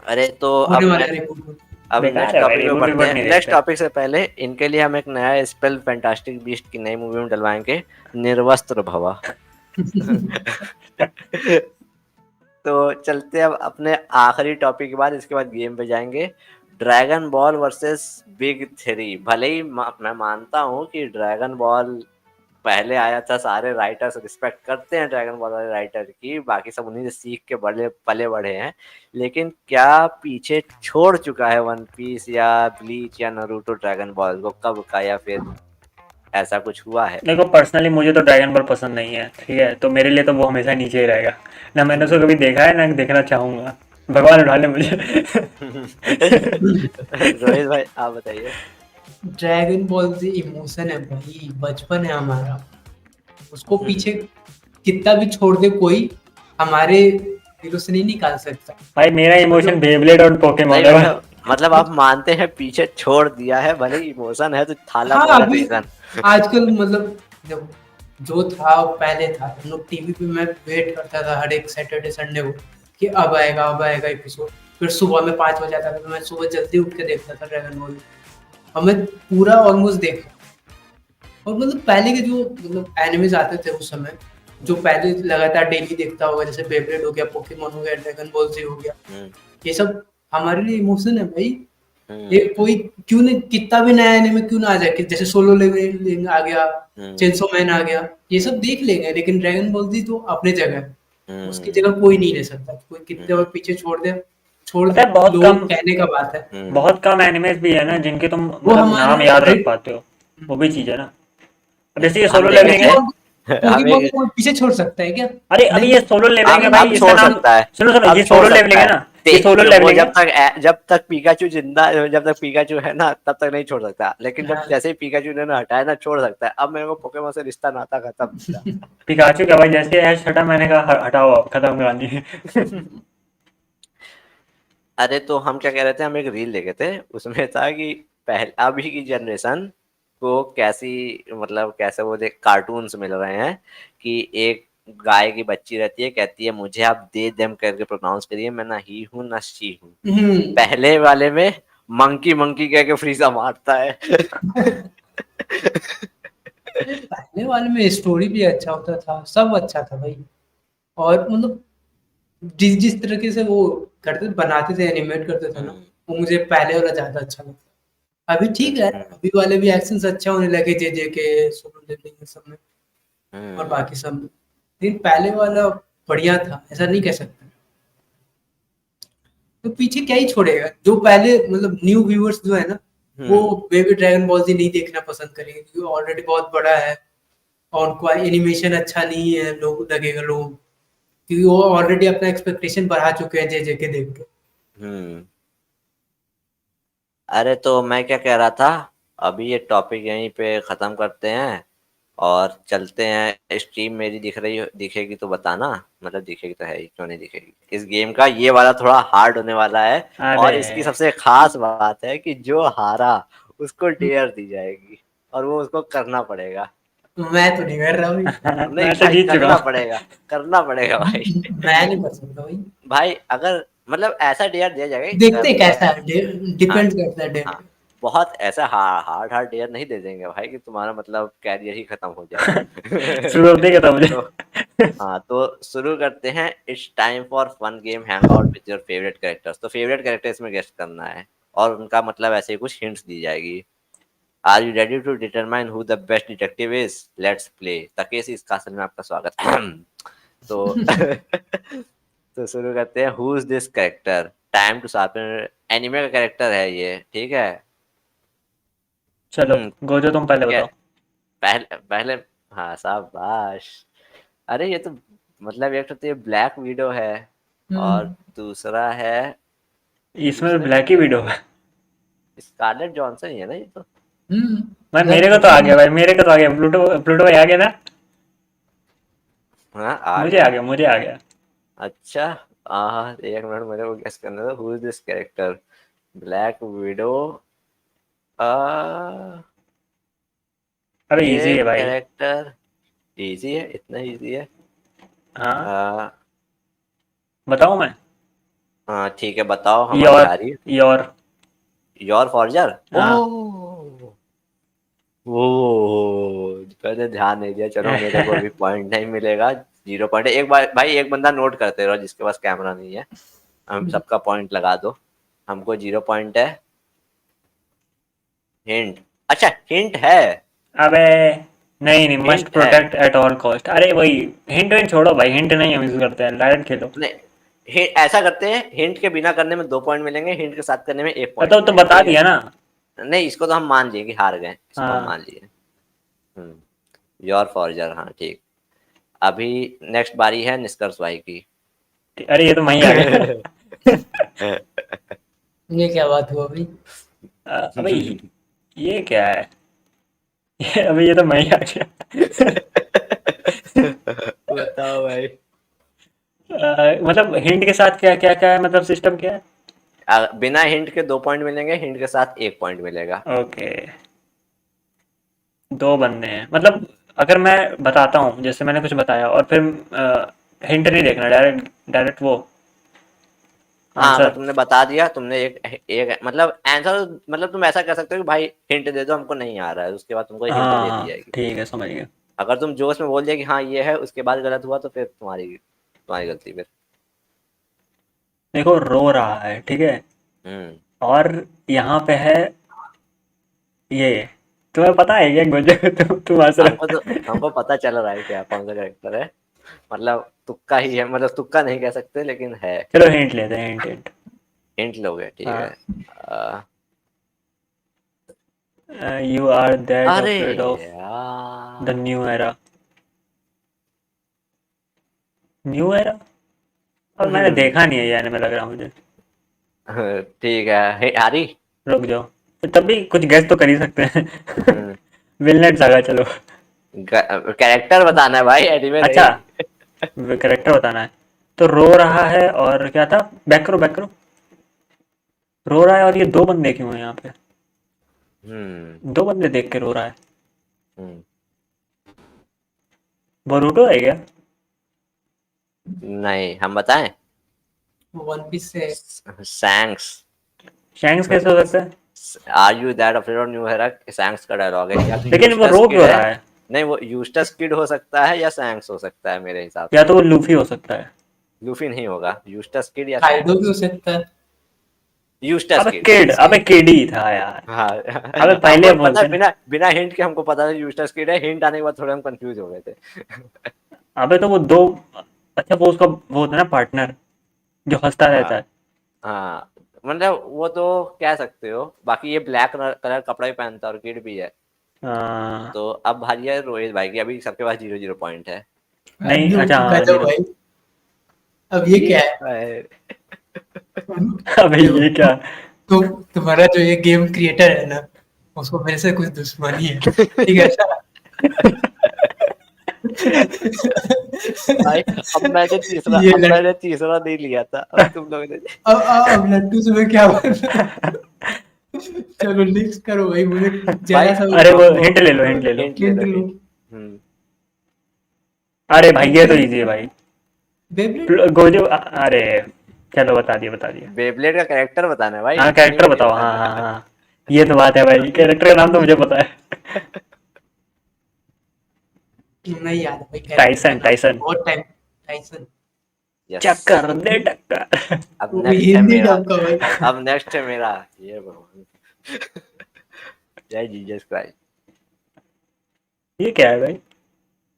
अरे तो होने अब वाला है नेक्स्ट, रिबूट। अब बेकार नेक्स्ट है भाई, टॉपिक पे रिबूट बढ़ते रिबूट हैं। नहीं नेक्स्ट देखते। टॉपिक से पहले इनके लिए हम एक नया स्पेल फैंटास्टिक बीस्ट की नई मूवी में डलवाएंगे, निर्वस्त्र भवा। तो चलते हैं अब अपने आखिरी टॉपिक के बाद, इसके बाद गेम पे जाएंगे। Dragon ball versus big three. भले ही मैं मानता हूँ कि ड्रैगन बॉल पहले आया था, सारे राइटर्स रिस्पेक्ट करते हैं ड्रैगन बॉल वाले राइटर की, बाकी सब उन्हीं से सीख के बड़े पले बड़े हैं, लेकिन क्या पीछे छोड़ चुका है वन पीस या ब्लीच या नारुतो ड्रैगन बॉल को कब का, या फिर ऐसा कुछ हुआ है? देखो पर्सनली मुझे तो ड्रैगन बॉल पसंद नहीं है, ठीक है, तो मेरे लिए तो वो हमेशा नीचे ही रहेगा। ना मैंने उसको कभी देखा है ना देखना चाहूंगा, भगवान उठा ले मुझे। रोहित भाई आप बताइए। ड्रैगन बॉल से इमोशन है भाई, बचपन है हमारा। उसको पीछे कितना भी छोड़ दे कोई, हमारे दिलों से नहीं निकाल सकता। भाई मेरा इमोशन मतलब बेबलेट और नहीं पोकेमोन है भाई। मतलब आप मानते हैं पीछे छोड़ दिया है, भले ही इमोशन है तो थाला हाँ, फॉर अ अभी रीजन। आजकल मतलब जब जो था वो पहले था, हम लोग टीवी पे मैं वेट करता था हर एक सैटरडे संडे को कि अब आएगा एपिसोड। फिर सुबह में 5 बजे आता था, तो मैं सुबह जल्दी उठ के देखता था ड्रैगन बॉल। और मैं पूरा ऑलमोस्ट देखा। और मतलब पहले के जो मतलब एनिमेज आते थे उस समय, जो पहले लगातार डेली देखता होगा, जैसे बेब्लेड हो गया, पोकेमोन हो गया, ड्रैगन बॉल जी हो गया, ये सब हमारे लिए इमोशन है भाई। ये कोई क्यों नहीं, कितना भी नया एनिमे क्यों ना आ जाए, कि जैसे सोलो लेवलिंग आ गया, चेंसो मैन आ गया, ये सब देख लेंगे, लेकिन ड्रैगन बॉल जी तो अपने जगह है। उसकी जगह कोई नहीं ले सकता, कोई कितने बार पीछे छोड़ पता दे, है बहुत लोग कम, कहने का बात है। बहुत कम एनिमेज भी है ना जिनके तुम वो मतलब हमारे नाम याद रख रेट पाते हो, वो भी चीज है ना। अब जैसे ये हम सोलो देखे लेवलिंग थे। है। पोकेमोन हम पोकेमोन एक को कोई पीछे छोड़ सकता है क्या? अरे अभी नहीं। ये सोलो लेवलिंग है भाई, अब इसका छोड़ नाम, सकता है, सुनो सुनो, अब ये छोड़ सोलो लेवलिंग सकता है है। ना, ये सोलो वो लेवलिंग है। जब तक पिकाचू जिंदा, जब तक पिकाचू है ना तब तक नहीं छोड़ सकता, लेकिन जब हाँ। जैसे ही पिकाचू ने हटाया ना छोड़ सकता है। अब मेरे को पोकेमोन से रिश्ता नाता खत्म। पिकाचू का भाई जैसे ऐश हटा मैंने कहा हटाओ अब, खत्म कहानी। अरे तो हम क्या कह रहे थे, हम एक रील देखे थे, उसमें था कि पहले अभी की जनरेशन को कैसी, मतलब कैसे वो देख कार्टून्स मिल रहे हैं कि एक गाय की बच्ची रहती है, कहती है मुझे आप दे देम करके प्रोनाउंस करिए, मैं ना ही हूँ ना शी हूँ। हम्म। पहले वाले में मंकी मंकी कह के फ्रीजा मारता है। पहले वाले में स्टोरी भी अच्छा होता था, सब अच्छा था भाई। और मतलब जिस जिस तरीके से वो करते बनाते थे, एनिमेट करते थे ना, वो मुझे पहले वाला ज्यादा अच्छा लगता। अभी ठीक है, हम्म, अभी वाले भी एक्शंस अच्छा होने लगे, जे के सोलो लेवलिंग सब में और हम्म, बाकी सब में। लेकिन पहले वाला बढ़िया था, ऐसा नहीं कह सकते। तो पीछे क्या ही छोड़ेगा, जो पहले मतलब न्यू व्यूअर्स जो है ना, वो हम्म, बेबी ड्रैगन बॉल जी नहीं देखना पसंद करेंगे, क्योंकि ऑलरेडी बहुत बड़ा है और उनको एनिमेशन अच्छा नहीं है, लोग लगेगा लोग, क्योंकि वो ऑलरेडी अपना एक्सपेक्टेशन बढ़ा चुके हैं जे के देख के। हम्म। अरे तो मैं क्या कह रहा था, अभी ये टॉपिक यहीं पे खत्म करते हैं और चलते हैं। स्ट्रीम मेरी दिख रही दिखेगी तो बताना, मतलब दिखेगी तो है ही, क्यों नहीं दिखेगी। इस गेम का ये वाला थोड़ा हार्ड होने वाला है, अरे और इसकी सबसे खास बात है कि जो हारा उसको डेयर दी जाएगी और वो उसको करना पड़ेगा। मैं तो नहीं कर रहा भाई। नहीं मैं तो भाई, जीत चुका करना हूँ। पड़ेगा, करना पड़ेगा भाई। मैं नहीं कर सकता भाई। भाई अगर मतलब ऐसा डेयर दिया जाएगा कि देखते हैं करना कैसा है। है, हाँ, डिपेंड करता है डे हाँ, पे। बहुत ऐसा हार्ड हार्ड डेयर नहीं दे देंगे भाई कि तुम्हारा मतलब कैरियर ही खत्म हो जाए। शुरू होते ही था मुझे। तो हाँ, तो शुरू करते हैं। It's time for fun game hang out with your favourite characters. तो फेवरेट कैरेक्टर्स में गेस्ट करना है और उनका मतलब ऐसे ही कुछ हिंट्स दी जाएगी। Are you ready to determine who the best detective is? Let's play. Takeshi इस कासल में आपका स्वागत। तो तो शुरू करते हैं। Who is this character, time to sharpen, anime का कैरेक्टर है ये, ठीक है। चलो गोजो तुम पहले क्या बताओ। पहले पहले हाँ शाबाश। अरे ये तो मतलब एक तो ये ब्लैक विडो है और दूसरा है, इसमें दूसरा ब्लैक ही किसका वीडियो नाम है। है, स्कारलेट जॉनसन ही है ना ये तो। भाई यार मेरे को तो आ गया भाई, मेरे को तो आ गया, प्लूटो प्लूटो भाई आ गया ना। हाँ आ मुझे आ गया। गया, मुझे आ गया। अच्छा एक मिनट मेरे को गेस करने दो। Who is this character, Black Widow. आ, अबे इजी ये है भाई। कैरेक्टर इजी है, इतना इजी है। हाँ आ, बताऊं मैं। हाँ ठीक है बताओ, हमारी योर बारी। योर योर फॉर्जर, हाँ। ओह वो मैंने ध्यान नहीं दिया। चलो मेरे को भी पॉइंट नहीं मिलेगा, 0 पॉइंट। एक बार भाई एक बंदा नोट करते रहो जिसके पास कैमरा नहीं है, हम सबका पॉइंट लगा दो। हमको 0 पॉइंट है। हिंट, अच्छा हिंट है। अबे नहीं नहीं, मस्ट हिंट है प्रोटेक्ट एट ऑल कॉस्ट। अरे वही, हिंट विंट छोड़ो भाई, हिंट नहीं हम यूज करते हैं, डायरेक्ट खेलो। नहीं, ऐसा करते हैं, हिंट के बिना करने में 2 पॉइंट मिलेंगे, हिंट के साथ करने में 1 पॉइंट तो मिलेगा, बता ठीक है। दिया ना। नहीं इसको तो हम मान लिए कि हार गए, इसको हम हाँ मान लिए। योर फॉर्जर, हाँ ठीक। अभी नेक्स्ट बारी है निष्कर्ष भाई की। अरे ये तो वहीं आ गया। ये क्या बात हुआ भाई? अबे ये क्या है। अबे ये तो वहीं आ गया। बताओ भाई। मतलब हिंट के साथ क्या क्या क्या है, मतलब सिस्टम क्या है। बिना हिंट के 2 पॉइंट मिलेंगे, हिंट के साथ 1 पॉइंट मिलेगा। ओके, दो बंदे हैं मतलब, अगर मैं बताता हूँ जैसे मैंने कुछ बताया और फिर हिंट नहीं देखना, डायरेक्ट डायरेक्ट वो हाँ अगर आंसर। तुमने बता दिया, तुमने एक एक मतलब आंसर, मतलब तुम ऐसा कर सकते हो कि भाई हिंट दे दो, हमको नहीं आ रहा है, उसके बाद तुमको हिंट हाँ दे दी हाँ जाएगी। ठीक है, समझ गया। अगर तुम जोश में बोल दिया कि हाँ ये है, उसके बाद गलत हुआ तो फिर तुम्हारी तुम्हारी गलती फिर। देखो रो रहा है, ठीक है, हम्म और यहाँ पे है ये। तुम्हें पता है क्या गुजर, तुम हंस हमको तो रहे हो। हमको पता चल रहा है क्या कौन सा करेक्टर है। मतलब तुक्का ही है, मतलब तुक्का नहीं कह सकते लेकिन है। चलो हिंट लेते हैं, हिंट हिंट। हिंट लोगे, ठीक है। हाँ। अ, यू आर दैट अरे अफ्रेड ऑफ द यार न्यू एरा। न्यू एरा, अब मैंने देखा नहीं है यार, में लग रहा मुझे। ठीक है हारी। रुक जाओ, तब भी कुछ गेस तो कर ही सकते हैं। हम्म, विलनेट सागा, चलो। कैरेक्टर बताना है भाई, एनिमे अच्छा, नहीं। करेक्टर बताना है। तो रो रहा है और क्या था, बैक करो बैक करो। रो रहा है और ये दो बंदे क्यों हैं यहाँ पे। हम्म दो बंदे देख के रो रहा है। हम्म, बोरूटो है क्या। नहीं हम बताएं। वन पीस से। सैंक्स। शैंक्स कैसे हो सकता है। Are you that afraid of new era, Shanks का डायलॉग है। या तो लेकिन वो यूस्टस रो किड क्यों है। रहा है। नहीं वो यूस्टस किड हो सकता है या सैंक्स हो सकता है मेरे हिसाब या से। तो वो लूफी हो सकता है। लूफी नहीं होगा, यूस्टस किड या काइडो भी सैंक्स। हो सकता है। यूस्टस अबे किड किड, अबे किडी था यार। हाँ। अबे पहले हमको पता बोलते है, ना। बिना बिना हिंट के हमको पता था यूस्टस किड है, हिंट आने के बाद थोड़े हम कंफ्यूज हो गए थे। अबे तो वो दो, अच्छा वो उसका वो होता है ना पार्टनर, जो हंसता रहता हाँ है। हाँ, मतलब वो तो कह सकते हो। बाकी ये ब्लैक कलर कपड़ा भी पहनता है और किड भी है। हाँ, तो अब भारी है रोहित भाई की, अभी सबके पास 0-0 पॉइंट है। नहीं अरे अच्छा हाँ गजब जीरो। भाई। अब ये ये क्या है? क्या है? अबे देखो, ये क्या। तो तुम्हारा जो ये गेम क्रिएटर है ना, उसको मेरे से कुछ दुश्मनी है, ठीक है ऐसा। भाई ये अब लट मैंने तीसरा नहीं लिया था, अब तुम लोग ने। अब लट्टू से मैं क्या बोलूं? चलो नेक्स्ट करो भाई, मुझे भाई जरा सा अरे वो हमको हिंट ले लो, हिंट ले लो। हिंट ले हिंट लो, लो। हिंट। हम्म अरे भाई ये तो बेब्लेड। इजी है भाई। बेब्लेड। गोजो अरे चलो बता दिया, बता दिया। बेब्लेड का कैरेक्टर बताना है भाई, हाँ कैरेक्टर एनीमे नहीं बताओ, हाँ हाँ बताना। हाँ। ये तो बात है भाई, कैरेक्टर का नाम तो मुझे पता है। नहीं याद भाई कैरेक्टर का टाइसन, नाम, टाइसन। हाँ बहुत टाइम। टाइसन। यस। चक्कर दे टक्कर। अब वो भी नेक्स्ट है हिंदी मेरा। डब का भाई। अब नेक्स्ट है मेरा। ये भगवान, जय जीसस क्राइस्ट। ये क्या है भाई।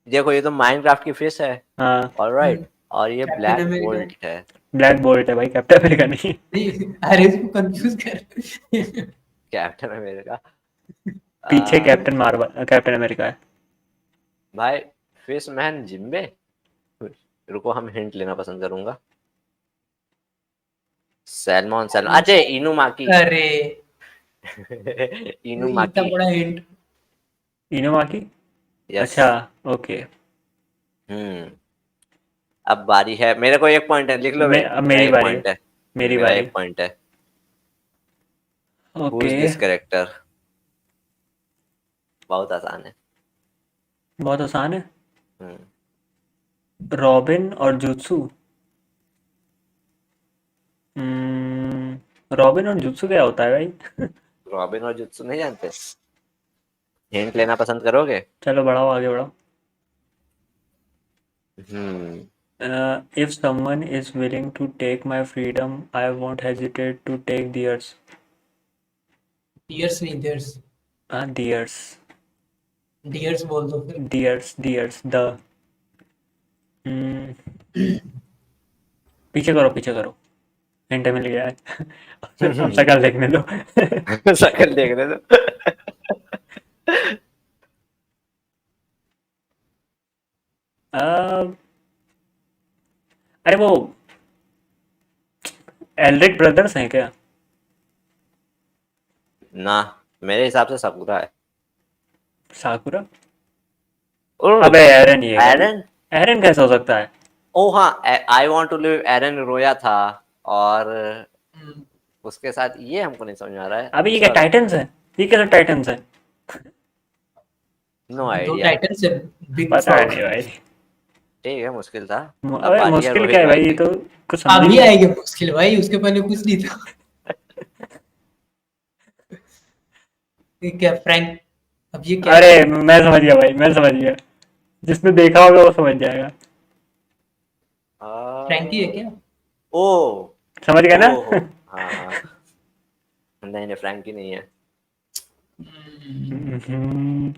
देखो ये तो माइनक्राफ्ट की फिश है, हाँ हम्म, ऑलराइट। और ये कैप्टन ब्लैक अमेरिका बोल्ट है। ब्लैक बोल्ट है भाई, कैप्टन अमेरिका नहीं। नहीं, अरे इसको कंफ्यूज कर। Captain America. पीछे आ, कैप्टन मार्वल, कैप्टन अमेरिका है। भाई फिशमैन जिम्बे। रुको, हम हिंट लेना पसंद करूंगा। Salmon salmon, Ajay Inumaki. अरे इतना इनुमाकी। बड़ा हिंट। इनोमाकी। यस। अच्छा, ओके। हम्म। अब बारी है, मेरे को एक पॉइंट है, लिख लो बे। अब मेरा मेरी एक बारी है। पॉइंट है। मेरी मेरा बारी। एक पॉइंट है। Who okay. Is this character? बहुत आसान है। बहुत आसान है। हम्म। रॉबिन और जुत्सु। रॉबिन और जुत्सु क्या होता है भाई? रॉबिन और जुत्सु नहीं जानते? हिंट लेना पसंद करोगे? चलो बढ़ाओ, आगे बढ़ाओ। हम्म। If someone is willing to take my freedom, I won't hesitate to take theirs. Dears नहीं, देयर्स। Theirs. डियर्स बोल दो फिर। Theirs. The. Hmm, पीछे करो, पीछे करो। हिंट मिल गया है। अब शक्ल देखने दो। शक्ल देख रहे तो। अह, अरे वो एल्रिक ब्रदर्स हैं क्या? ना, मेरे हिसाब से सकुरा है। साकुरा। ओह, अबे एरन ही है क्या? एरन। एरन कैसे हो सकता है? ओ हाँ, आई वांट टू लिव एरन रोया था। और हम्म, उसके साथ ये हमको नहीं समझ में आ रहा है। अबे ये क्या चलो, टाइटन्स है? ये कैसे टाइटन्स है? नो दो आइडिया। टाइटन्स है। बिग पता फ्रॉग। नहीं भाई। ठीक है, मुश्किल था। अब अबे बारी है मुश्किल क्या रोहित है भाई भाई, ये की। तो कुछ समझ ही अभी नहीं आ आएगी मुश्किल भाई, उसके पहले कुछ नहीं था। ये क्या फ्रैंक? अब ये क्या अरे है? मैं समझ गया भाई, मैं समझ गया। जिसने देखा होगा वो समझ जाएगा। फ्रैंकी है क्या? ओ। समझ गया ओ ना? हो। हाँ हाँ। नहीं नहीं, फ्रैंकी नहीं है। हम्म,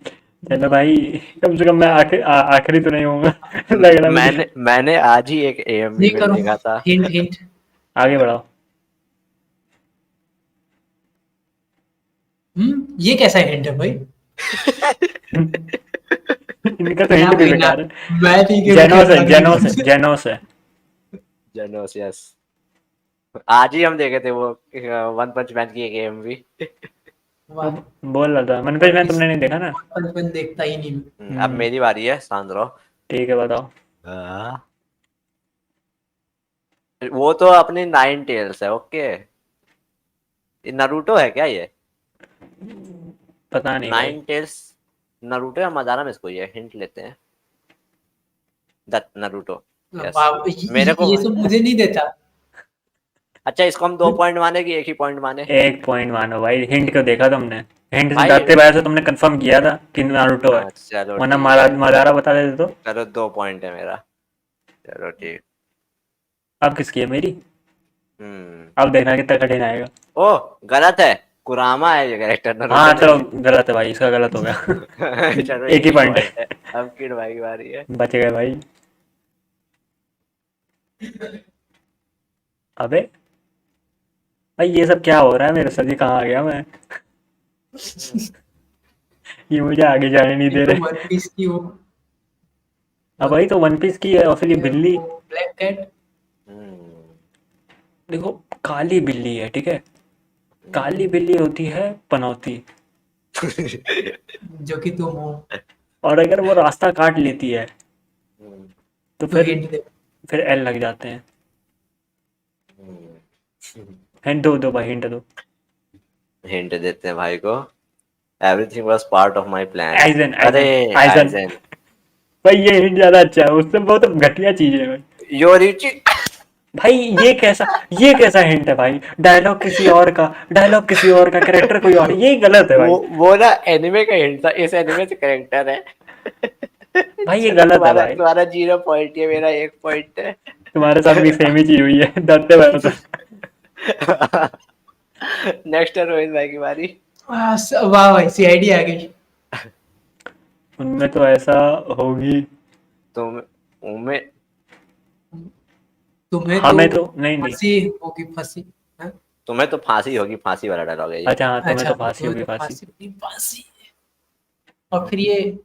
चलो भाई, कम से कम मैं आखिरी तो नहीं होऊंगा। लग रहा है मुझे। मैंने आज ही एक एएमवी नहीं में करो। देखा था। Hint hint. आगे बढ़ाओ। ये कैसा हिंट है भाई? इनका तो ना हिंट भी भाई ना, बेकार है। मैं नहीं गिव जेनोस है, करता अगली जेनोस है, बार। जेनोस है। जनोस, यस। आज ही हम देखे थे वो वन पंच मैन की एक एएमवी। वो वाह। बोल रहा था, मन पे मैं, इस तुमने नहीं देखा ना? बचपन देखता ही नहीं। अब मेरी बारी है, शांत रहो। ठीक है, बताओ। वो तो अपनी नाइन टेल्स है, ओके। ये नारुतो है क्या ये? पता नहीं भाई। Nine tails. नारुतो या मदारा में से कोई है, हिंट लेते हैं। दत्त नारुतो। यस। वाह, मेरे को। ये सब मुझे नहीं देता। अच्छा, इसको हम 2 पॉइंट माने कि एक ही पॉइंट माने? एक पॉइंट मानो भाई, हिंट को देखा तुमने? हिंट से भाई। दाते बाय से तुमने कंफर्म किया था कि नारुतो है। हाँ चलो वरना ठीक है। मादारा बता देते तो। चलो 2 पॉइंट है मेरा। चलो ठीक। अब किसकी है, मेरी? हम्म। अब देखना कितना कठिन आएगा। ओह, गलत है। कुरामा है ये कैरेक्टर, नारुतो हाँ चलो, नहीं गलत है भाई, इसका गलत हो गया। है। चलो एक एक ही ही पॉइंट पॉइंट है। है। अब किड भाई की बारी है। बच गए भाई। अबे भाई, ये सब क्या हो रहा है मेरे साथ? ये कहाँ आ गया मैं? ये मुझे आगे जाने नहीं ये दे तो रहे। वन पीस की वो। अब भाई तो वन पीस की है, और फिर ये बिल्ली। Black cat. हम्म। देखो, काली बिल्ली है, ठीक है। काली बिल्ली होती है पनौती। जो कि तुम हो। और अगर वो रास्ता काट लेती है तो तो हिंट दे। फिर एल लग जाते हैं। हिंट दो, दो भाई, हिंट दो। हिंट देते हैं भाई को। Everything was part of my plan. Eigen, अरे, आइजन, आइजन। आइजन। भाई ये हिंट ज्यादा अच्छा है, उससे बहुत घटिया चीज है भाई। योरिची। भाई ये कैसा हिंट है भाई? डायलॉग किसी और का, डायलॉग किसी और का, कैरेक्टर कोई और, ये गलत है भाई। वो ना एनिमे का हिंट था, इस एनिमे से कैरेक्टर है। भाई ये चलो, गलत है तुम्हारा भाई। तुम्हारा 0 पॉइंट है, मेरा 1 पॉइंट है। तुम्हारे साथ भी सेम ही चीज हुई है, डरते भाई तो। नेक्स्ट है रोहित भाई की बारी। वाह भाई, सीआईडी आ गई। उनमें तो ऐसा होगी। तुम उम्मीद तुम्हें हमें तो तो नहीं नहीं। फंसी होगी फंसी। हाँ? तुम्हें तो फांसी होगी, फांसी वाला डायलॉग है ये। अच्छा हाँ, तुम्हें अच्छा तो फांसी तुम्हें होगी तो फांसी। फांसी होगी फांसी। और फिर ये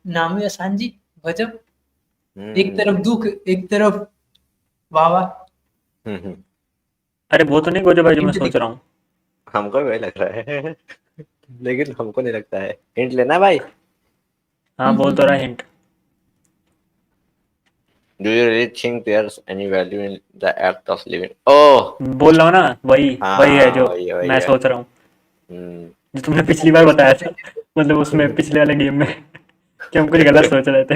नामी आसान जी गजब, एक तरफ हम्म दुख एक तरफ वाह। हम्म। अरे वो तो नहीं गोजो भाई जो मैं हिंट सोच रहा हूँ। हमको भी वही लग रहा है लेकिन हमको नहीं लगता है। हिंट लेना है भाई। हाँ बोल तो रहा hint. Do you really think there's any value in the act of living? ओह बोल रहा हूँ ना, वही वही है हाँ जो वही मैं है। सोच रहा हूँ, हम्म जो तुमने पिछली बार बताया था, मतलब उसमें पिछले वाले गेम में कि हम कुछ गलत सोच रहे थे।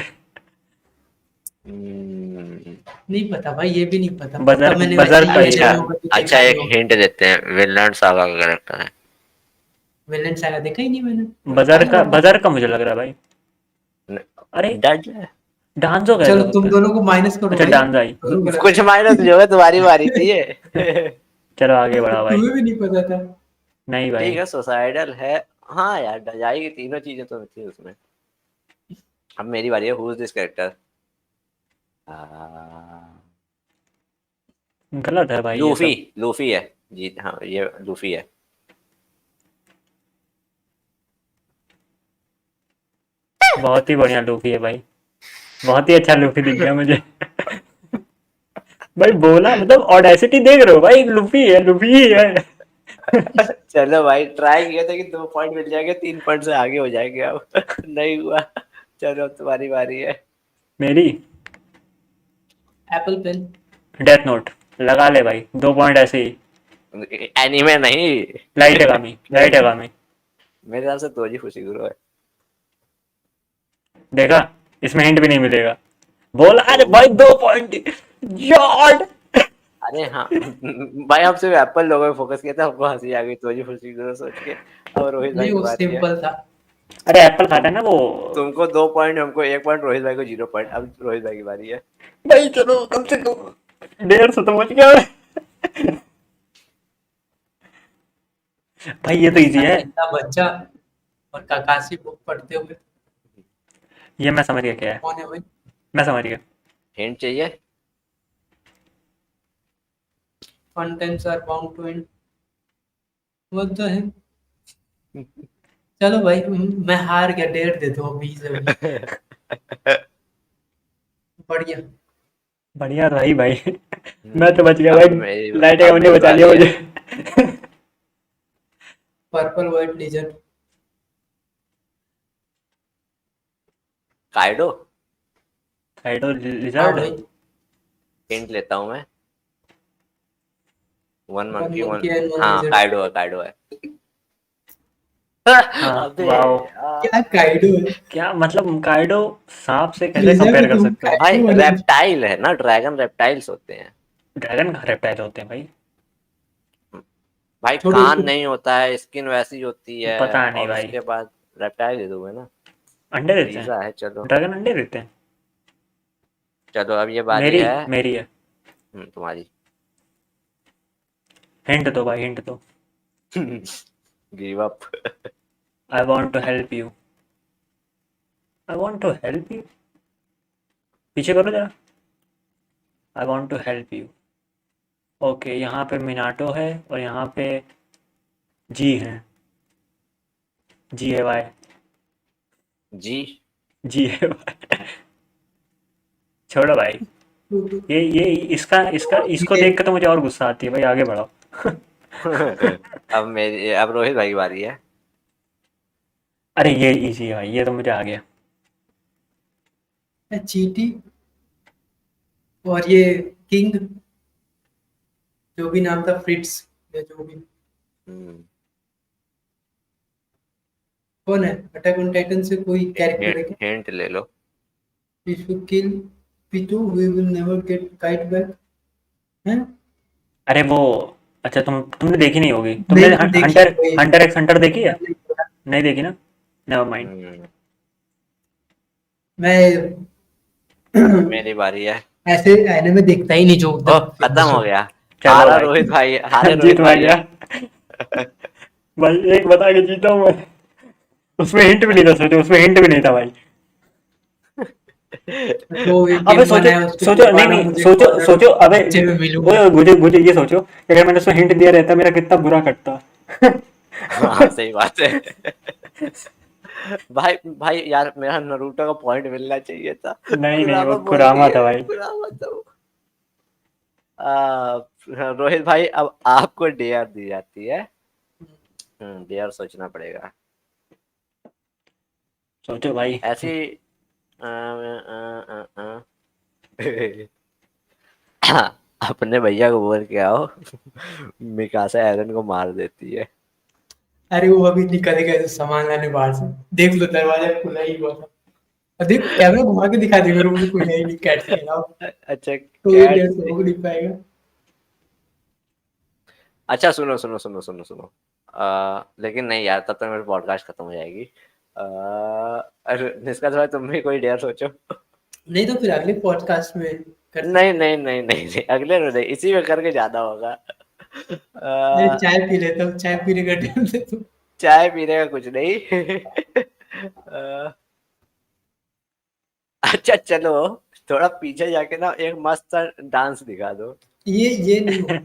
हम्म। नहीं पता भाई, ये भी नहीं पता, पता बजर मैंने बजर वैसे का ये ही अच्छा है। नहीं होगा तो अच्छा, देखा नहीं एक होगा। हिंट देते हैं, विनलैंड सागा का कैरेक्टर है। विलेन सागा देखा ही नहीं मैंने, बजर आया का, होगा। बजर का मुझे लग रहा है भाई। अरे डज डांजो कैसे चलो होता तुम है? दोनों को माइनस करो अच्छा भाई, डांजा ही। दोनों गलत कुछ माइनस जो है, तुम्हारी बारी थी ये चलो आगे बढ़ा भाई। तुम्हें भी नहीं पता था। नहीं ठीक भाई। है, सुसाइडल है। हाँ यार, डजाई की तीनों चीजें तो थी उसमें। अब मेरी बारी है। Who is this character? गलत है भाई ये लूफी। सब। लूफी है जी, हाँ ये लूफी है। बहुत ही बढ़िया लूफी है भाई, बहुत ही अच्छा लूफी दिख गया मुझे। भाई बोला मतलब ऑडेसिटी देख रहे हो भाई, लूफी है, लूफी ही है। चलो भाई, ट्राई किया था कि 2 पॉइंट मिल जाएंगे, 3 पॉइंट से आगे हो जाएंगे अब नहीं हुआ। चलो अब तुम्हारी बारी है। मेरी एप्पल पेन। डेथ नोट लगा ले भाई, 2 पॉइंट ऐसे ही। एनीमे नहीं। Light Yagami, Light Yagami. मेरे ख्याल से तोजी फुशिगुरो है। देखा, इसमें हिंट भी नहीं मिलेगा। बोला ओ अरे भाई 2 पॉइंट। यार अरे हाँ भाई, हम सिर्फ एप्पल लोगों पे फोकस किया था, हमको हंसी आ गई तोजी फुशिगुरो सोच के। अब रोहित नहीं भाई की वो बारी है। सिंपल था। अरे एप्पल खाता तुम है ना वो। तुमको 2 पॉइंट, हमको 1 पॉइंट, रोहित भाई को 0 पॉइंट। अब रोहित भाई की बारी है। भाई चलो कम से कम 150 तो बच गया। भाई ये तो इजी है। शाकिंदा बच्चा और काकाशी बुक पढ़ते हुए। ये मैं समझ गया क्या है। कौन है भाई? मैं समझ गया। हिंट चाहिए? Fun times are bound to end. What the है? चलो भाई, मैं हार गया, डेढ़ दे दो अभी से अभी। बढ़िया। बढ़िया रही भाई। मैं तो बच गया अब भाई। मेरी लाइट का अब मुझे मेरी बचा लिया बारी है। मुझे। Purple white lizard. Kaido. Kaido हाँ लिजर्ड। भाई। हिंट लेता हूँ मैं। One one monkey one. Monkey and one हाँ लिजर्ड। काइडो है, काइडो है। हाँ अबे वाओ। यार। क्या काइडो है? क्या मतलब काइडो सांप से कैसे लिजर्ड कंपेयर कर तुम सकते हो? भाई काइडो वाले। रेप्टाइल है ना, ड्रैगन रेप्टाइल्स होते हैं। ड्रैगन का रेप्टाइल होते हैं भाई? भाई छोड़ो कान उसको। नहीं होता है, स्किन वैसी होती है। पता नहीं और भाई। उसके बाद रेप्टाइल दे दोगे ना। अंडे देते हैं? वीजा है। चलो ड्रैगन अंडे देते हैं? चलो, अब ये बारी मेरी है। मेरी है। तुम्हारी। हिंट दो भाई, हिंट दो। Give up. I want to help you. I want to help you. पीछे करो जरा। I want to help you. Okay यहाँ पे मिनाटो है और यहाँ पे जी है। जी है भाई। जी। जी है भाई। छोड़ो भाई। ये इसका इसका इसको जीते। देख के तो मुझे और गुस्सा आती है भाई, आगे बढ़ाओ। अब रोहित भाई की बारी है। अरे ये इजी है भाई, ये तो मुझे आ गया। चीटी और ये किंग, जो भी नाम था, फ्रिट्स या जो भी। हम्म, कौन है? अटैक ऑन टाइटन से कोई कैरेक्टर है क्या? हिंट ले लो। If you kill Pitou we will never get Kite back. हैं? अरे वो, अच्छा तुमने देखी नहीं होगी, तुमने देखिए हंटर कोई। हंटर एक्स हंटर देखी है? नहीं देखी ना, नेवर माइंड। हम्म, मैं मेरी बारी है। ऐसे एनिमे देखता ही नहीं जो ओह, एकदम खत्म फेमस हो हो। गया। चलो हारा भाई। रोहित भाई, हारे जीत रोहित मैं भाई गया है। भाई, एक बता के जीता हूँ मैं। उसमें हिंट भी नहीं था, सोचो उसमें हिंट भी नहीं था भाई। तो एक अबे गेम सोचो बनाया उसको सोचो नहीं छुपाना, नहीं मुझे सोचो कॉर्नर सोचो अबे बच्चे में मिलूंगा। मुझे ये सोचो कि अगर मैंने उसको हिंट दिया रहता मेरा कितना बुरा कटता। हाँ सही बात है। भाई भाई यार मेरा नरूटो का पॉइंट मिलना चाहिए था। नहीं नहीं वो कुरामा बोल कुरामा था दिए, भाई। कुरामा तो रोहित भाई अब आपको डेयर दी जाती है। डेयर सोचना पड़ेगा सोचो भाई। ऐसी। अपने भैया को बोल के आओ, मिकासा एरन को मार देती है। अरे वो अभी निकलेगा ऐसे सामान लाने बाहर से, देख लो दरवाजा खुला ही हुआ था। और देख कैमरा घुमा के दिखा देगा रूम में कोई है ही नहीं, कैट्स के अलावा। अच्छा तो ये कैट डेढ़ से हो नहीं पाएगा। अच्छा सुनो सुनो सुनो सुनो सुनो। लेकिन नहीं यार तब तक मेरी पॉडकास्ट खत्म हो जाएगी। अरे निष्का भाई तुम भी कोई डेयर सोचो। नहीं तो फिर अगले पॉडकास्ट में कर नहीं सकते नहीं नहीं नहीं नहीं अगले में नहीं, इसी में करके ज्यादा होगा। हैं। अ, चाय पी लेता हूँ, चाय पीने का टाइम दे तो। चाय पीने का कुछ नहीं। अ, अच्छा चलो थोड़ा पीछे जाके ना एक मस्त सा डांस दिखा दो। ये नहीं हो।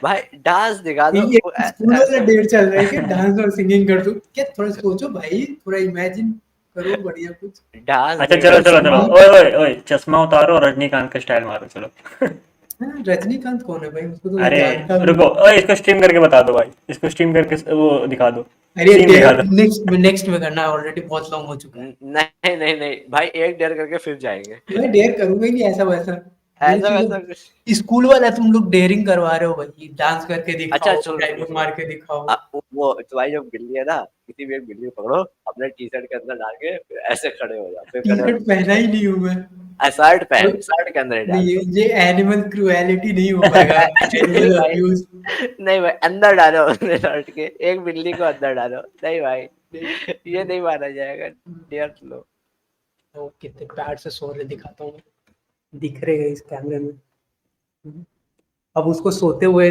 भाई डांस दिखा दो ये स्कूल वाला ऐसा। डेट चल रहा है कि डांस और सिंगिंग कर दो क्या? थोड़ा सोचो भाई, थोड़ा इमेजिन करो बढ़िया कुछ। डांस अच्छा चलो दिखा चलो दो। चलो सिंगिंग। ओए ओए ओए चश्मा उतारो और रजनीकांत का स्टाइल मारो चलो। हाँ, रजनीकांत कौन है भाई? उसको तो मैं अरे जानता भी रुको नहीं। ओए इसको स्ट्रीम करके बता दो भाई, इसको स्ट्रीम करके वो दिखा दो, अरे सीन दिखा दो। नेक्स्ट में करना, ऑलरेडी बहुत लॉन्ग हो चुका है। नहीं नहीं नहीं भाई एक डेढ़ करके फिर जाएंगे। मैं डेयर करूंगा ही नहीं ऐसा वैसा। ये ऐसा वैसा कुछ। चीजें स्कूल वाला तुम लोग डेयरिंग करवा रहे हो भाई, डांस करके अच्छा दिखाओ, सुनो सुनो डायलॉग सुनो। मार के दिखाओ। वो तुम्हारी जो बिल्ली है ना, किसी भी एक बिल्ली को पकड़ो अपने टी शर्ट के अंदर डाल के फिर ऐसे खड़े हो जाओ, फिर टी खड़े शर्ट होके पहना सोचो। ही नहीं हूं मैं। शर्ट और पहन, शर्ट के अंदर ही नहीं, डाल दो। ये एनिमल क्रूएलिटी नहीं हो पाएगा। नहीं एनिमल भाई, अब्यूज। नहीं भाई अंदर डालो अपने शर्ट के, एक बिल्ली को अंदर डालो, नहीं भाई ये नहीं माना जाएगा। डेयर लो। तो कितने प्यार से सो रहे दिखाता हूँ, दिख रहे हैं इस कैमरे में। अब उसको सोते हुए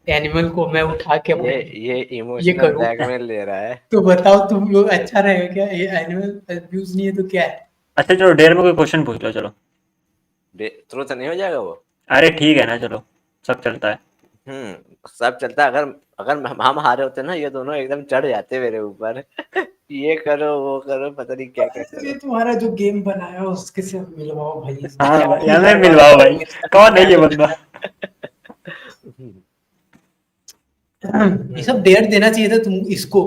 एनिमल को मैं उठा के ये भाई ये ये इमोशनल करूँ। ब्लैकमेल ले रहा है। तो बताओ तुम लोग, अच्छा रहेगा क्या? ये एनिमल अब्यूज नहीं है तो क्या है? अच्छा चलो डेयर में कोई क्वेश्चन पूछ लो चलो। तुरंत नहीं हो जाएगा वो। अरे ठीक है ना चलो, सब चलता है। सब चलता है। अगर अगर हम हारे होते ना, ये दोनों एकदम चढ़ जाते मेरे ऊपर। ये करो वो करो पता नहीं क्या क्या ये करो। तुम्हारा जो गेम बनाया है उसके से मिलवाओ भाई, इसको हाँ क्या भाई ही हमें बर्बाद मिलवाओ भाई, करोगे इसका? कौन है ये बंदा। ये सब डेयर देना चाहिए था तुम इसको,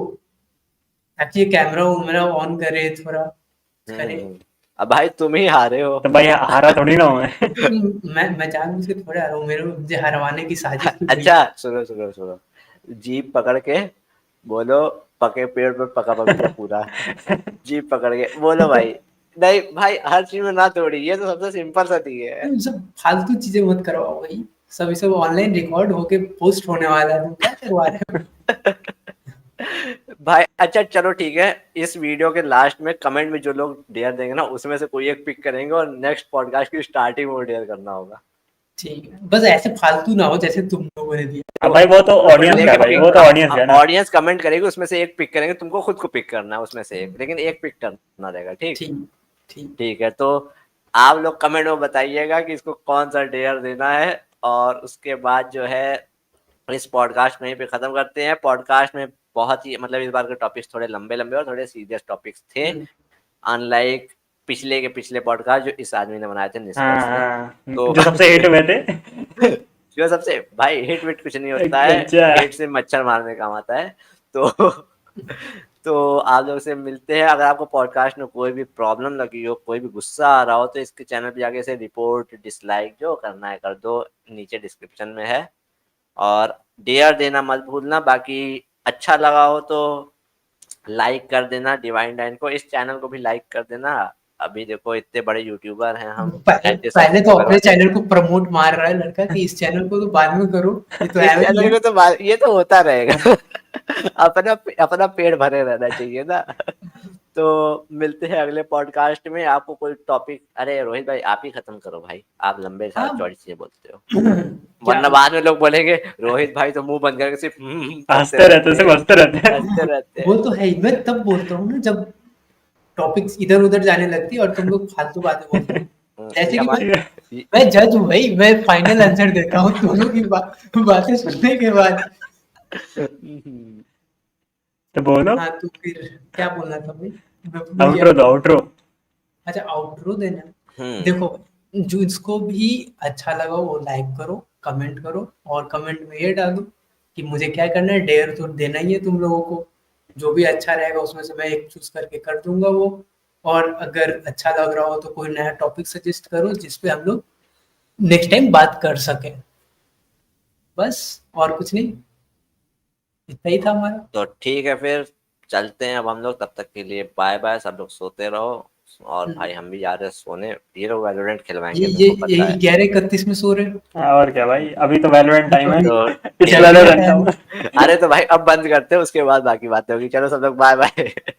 ताकि ये कैमरा मेरा ऑन करे थोड़ा, करे। अब भाई तुम ही हारे हो। तो भाई हारा थोड़ी ना हूँ मैं। मैं जानबूझ के थोड़े आ रहा हूँ, मेरे मुझे हरवाने की साजिश की हुई। अच्छा सुनो सुनो सुनो। जीप पकड़ के बोलो, पके पेड़ पे पका पपीता पूरा। जीप पकड़ के बोलो भाई। नहीं भाई हर चीज में ना तोड़ी, ये तो सबसे सिंपल सा चीज है। तुम सब फालतू चीजें मत करवाओ भाई। सब ऑनलाइन रिकॉर्ड होके पोस्ट होने वाला है, तुम क्या करवा रहे हो? भाई अच्छा चलो ठीक है, इस वीडियो के लास्ट में कमेंट में जो लोग डेयर देंगे ना उसमें से कोई एक पिक करेंगे और नेक्स्ट पॉडकास्ट की स्टार्टिंग में डेयर करना होगा। ठीक है, बस ऐसे फालतू ना हो जैसे तुम लोगों ने दिया। अब भाई वो तो ऑडियंस का है लेकिन भाई, वो तो ऑडियंस का है ना। ऑडियंस कमेंट करेगी उसमें से एक पिक करेंगे, तुमको खुद को पिक करना है उसमें से एक, लेकिन एक पिक करना रहेगा। ठीक ठीक ठीक। ठीक है तो आप लोग कमेंट में बताइएगा कि इसको कौन सा डेयर देना है। और उसके बाद जो है इस पॉडकास्ट में पे खत्म करते हैं। पॉडकास्ट में बहुत ही मतलब इस बार के टॉपिक्स थोड़े लंबे लंबे और थोड़े सीरियस टॉपिक्स थे, अनलाइक पिछले के पिछले पॉडकास्ट जो इस आदमी ने बनाए थे हाँ निष्कर्ष ने। हाँ तो जो सबसे हिट हुए थे। जो सबसे भाई हिट विट कुछ नहीं होता है, अच्छा हिट से मच्छर मारने काम आता है। तो तो आप लोग से मिलते हैं। अगर आपको पॉडकास्ट में कोई भी प्रॉब्लम लगी हो, कोई भी गुस्सा आ रहा हो, तो इसके चैनल पे जाके इसे रिपोर्ट डिसलाइक जो करना है कर दो, नीचे डिस्क्रिप्शन में है। और डेयर देना मत भूलना। बाकी अच्छा लगा हो तो लाइक कर देना डिवाइन डाइन को, इस चैनल को भी लाइक कर देना। अभी देखो इतने बड़े यूट्यूबर हैं हम, पहले 35 पहले तो सब्सक्राइबर अपने वाले। चैनल को प्रमोट मार रहा है लड़का कि इस चैनल को तो बाद में करो, ये तो इस है ही चैनल है। को तो ये तो होता रहेगा। अपना अपना पेट भरे रहना चाहिए ना। तो मिलते हैं अगले पॉडकास्ट में। आपको कोई टॉपिक, अरे रोहित भाई आप ही खत्म करो भाई, आप लंबे हाँ। चौड़ी चीजें बोलते हो, क्या वरना बाद में लोग बोलेंगे रोहित भाई तो मुंह बंद करके सिर्फ करते हंसते रहते रहते सिर्फ हैं, हंसते रहते हैं। हंसते रहते वो हैं। तो है ही, मैं तब बोलता हूँ ना जब टॉपिक्स इधर उधर जाने लगती है और तुम लोग फालतू बातें बोलते हो। जैसे ये कि हमारे मैं जज हूँ भाई, मैं फाइनल आंसर देता हूँ दोनों की बातें सुनने के बाद। तो बोलो, हाँ तो फिर क्या बोलना था भाई, मैं भूल गया। आउटरो दो, आउटरो। अच्छा आउटरो देना। हम्म देखो जो इसको भी अच्छा लगा वो लाइक करो, कमेंट करो, और कमेंट में ये डालो कि मुझे क्या करना है, डेयर तो देना ही है तुम लोगों को। जो भी अच्छा रहेगा उसमें से मैं एक चूज करके कर दूंगा वो। और अगर अच्छा लग रहा हो तो कोई नया टॉपिक सजेस्ट करो जिसपे हम लोग नेक्स्ट टाइम बात कर सकें। बस, और कुछ नहीं, इतना ही था हमारा। तो ठीक है फिर चलते हैं अब हम लोग, तब तक के लिए बाय बाय, सब लोग सोते रहो। और भाई हम भी जा रहे हैं सोने, ये लोग वैलोरेंट खिलवाएंगे ये मेरे को पता यही है। 11:31 में सो रहे हो? और क्या भाई, अभी तो वैलोरेंट ये तो टाइम है। अभी तो इस ठीक जगने का वैलोरेंट टाइम में है। अरे तो भाई अब बंद करते हैं, उसके बाद बाकी बातें होगी। चलो सब लोग बाय बाय।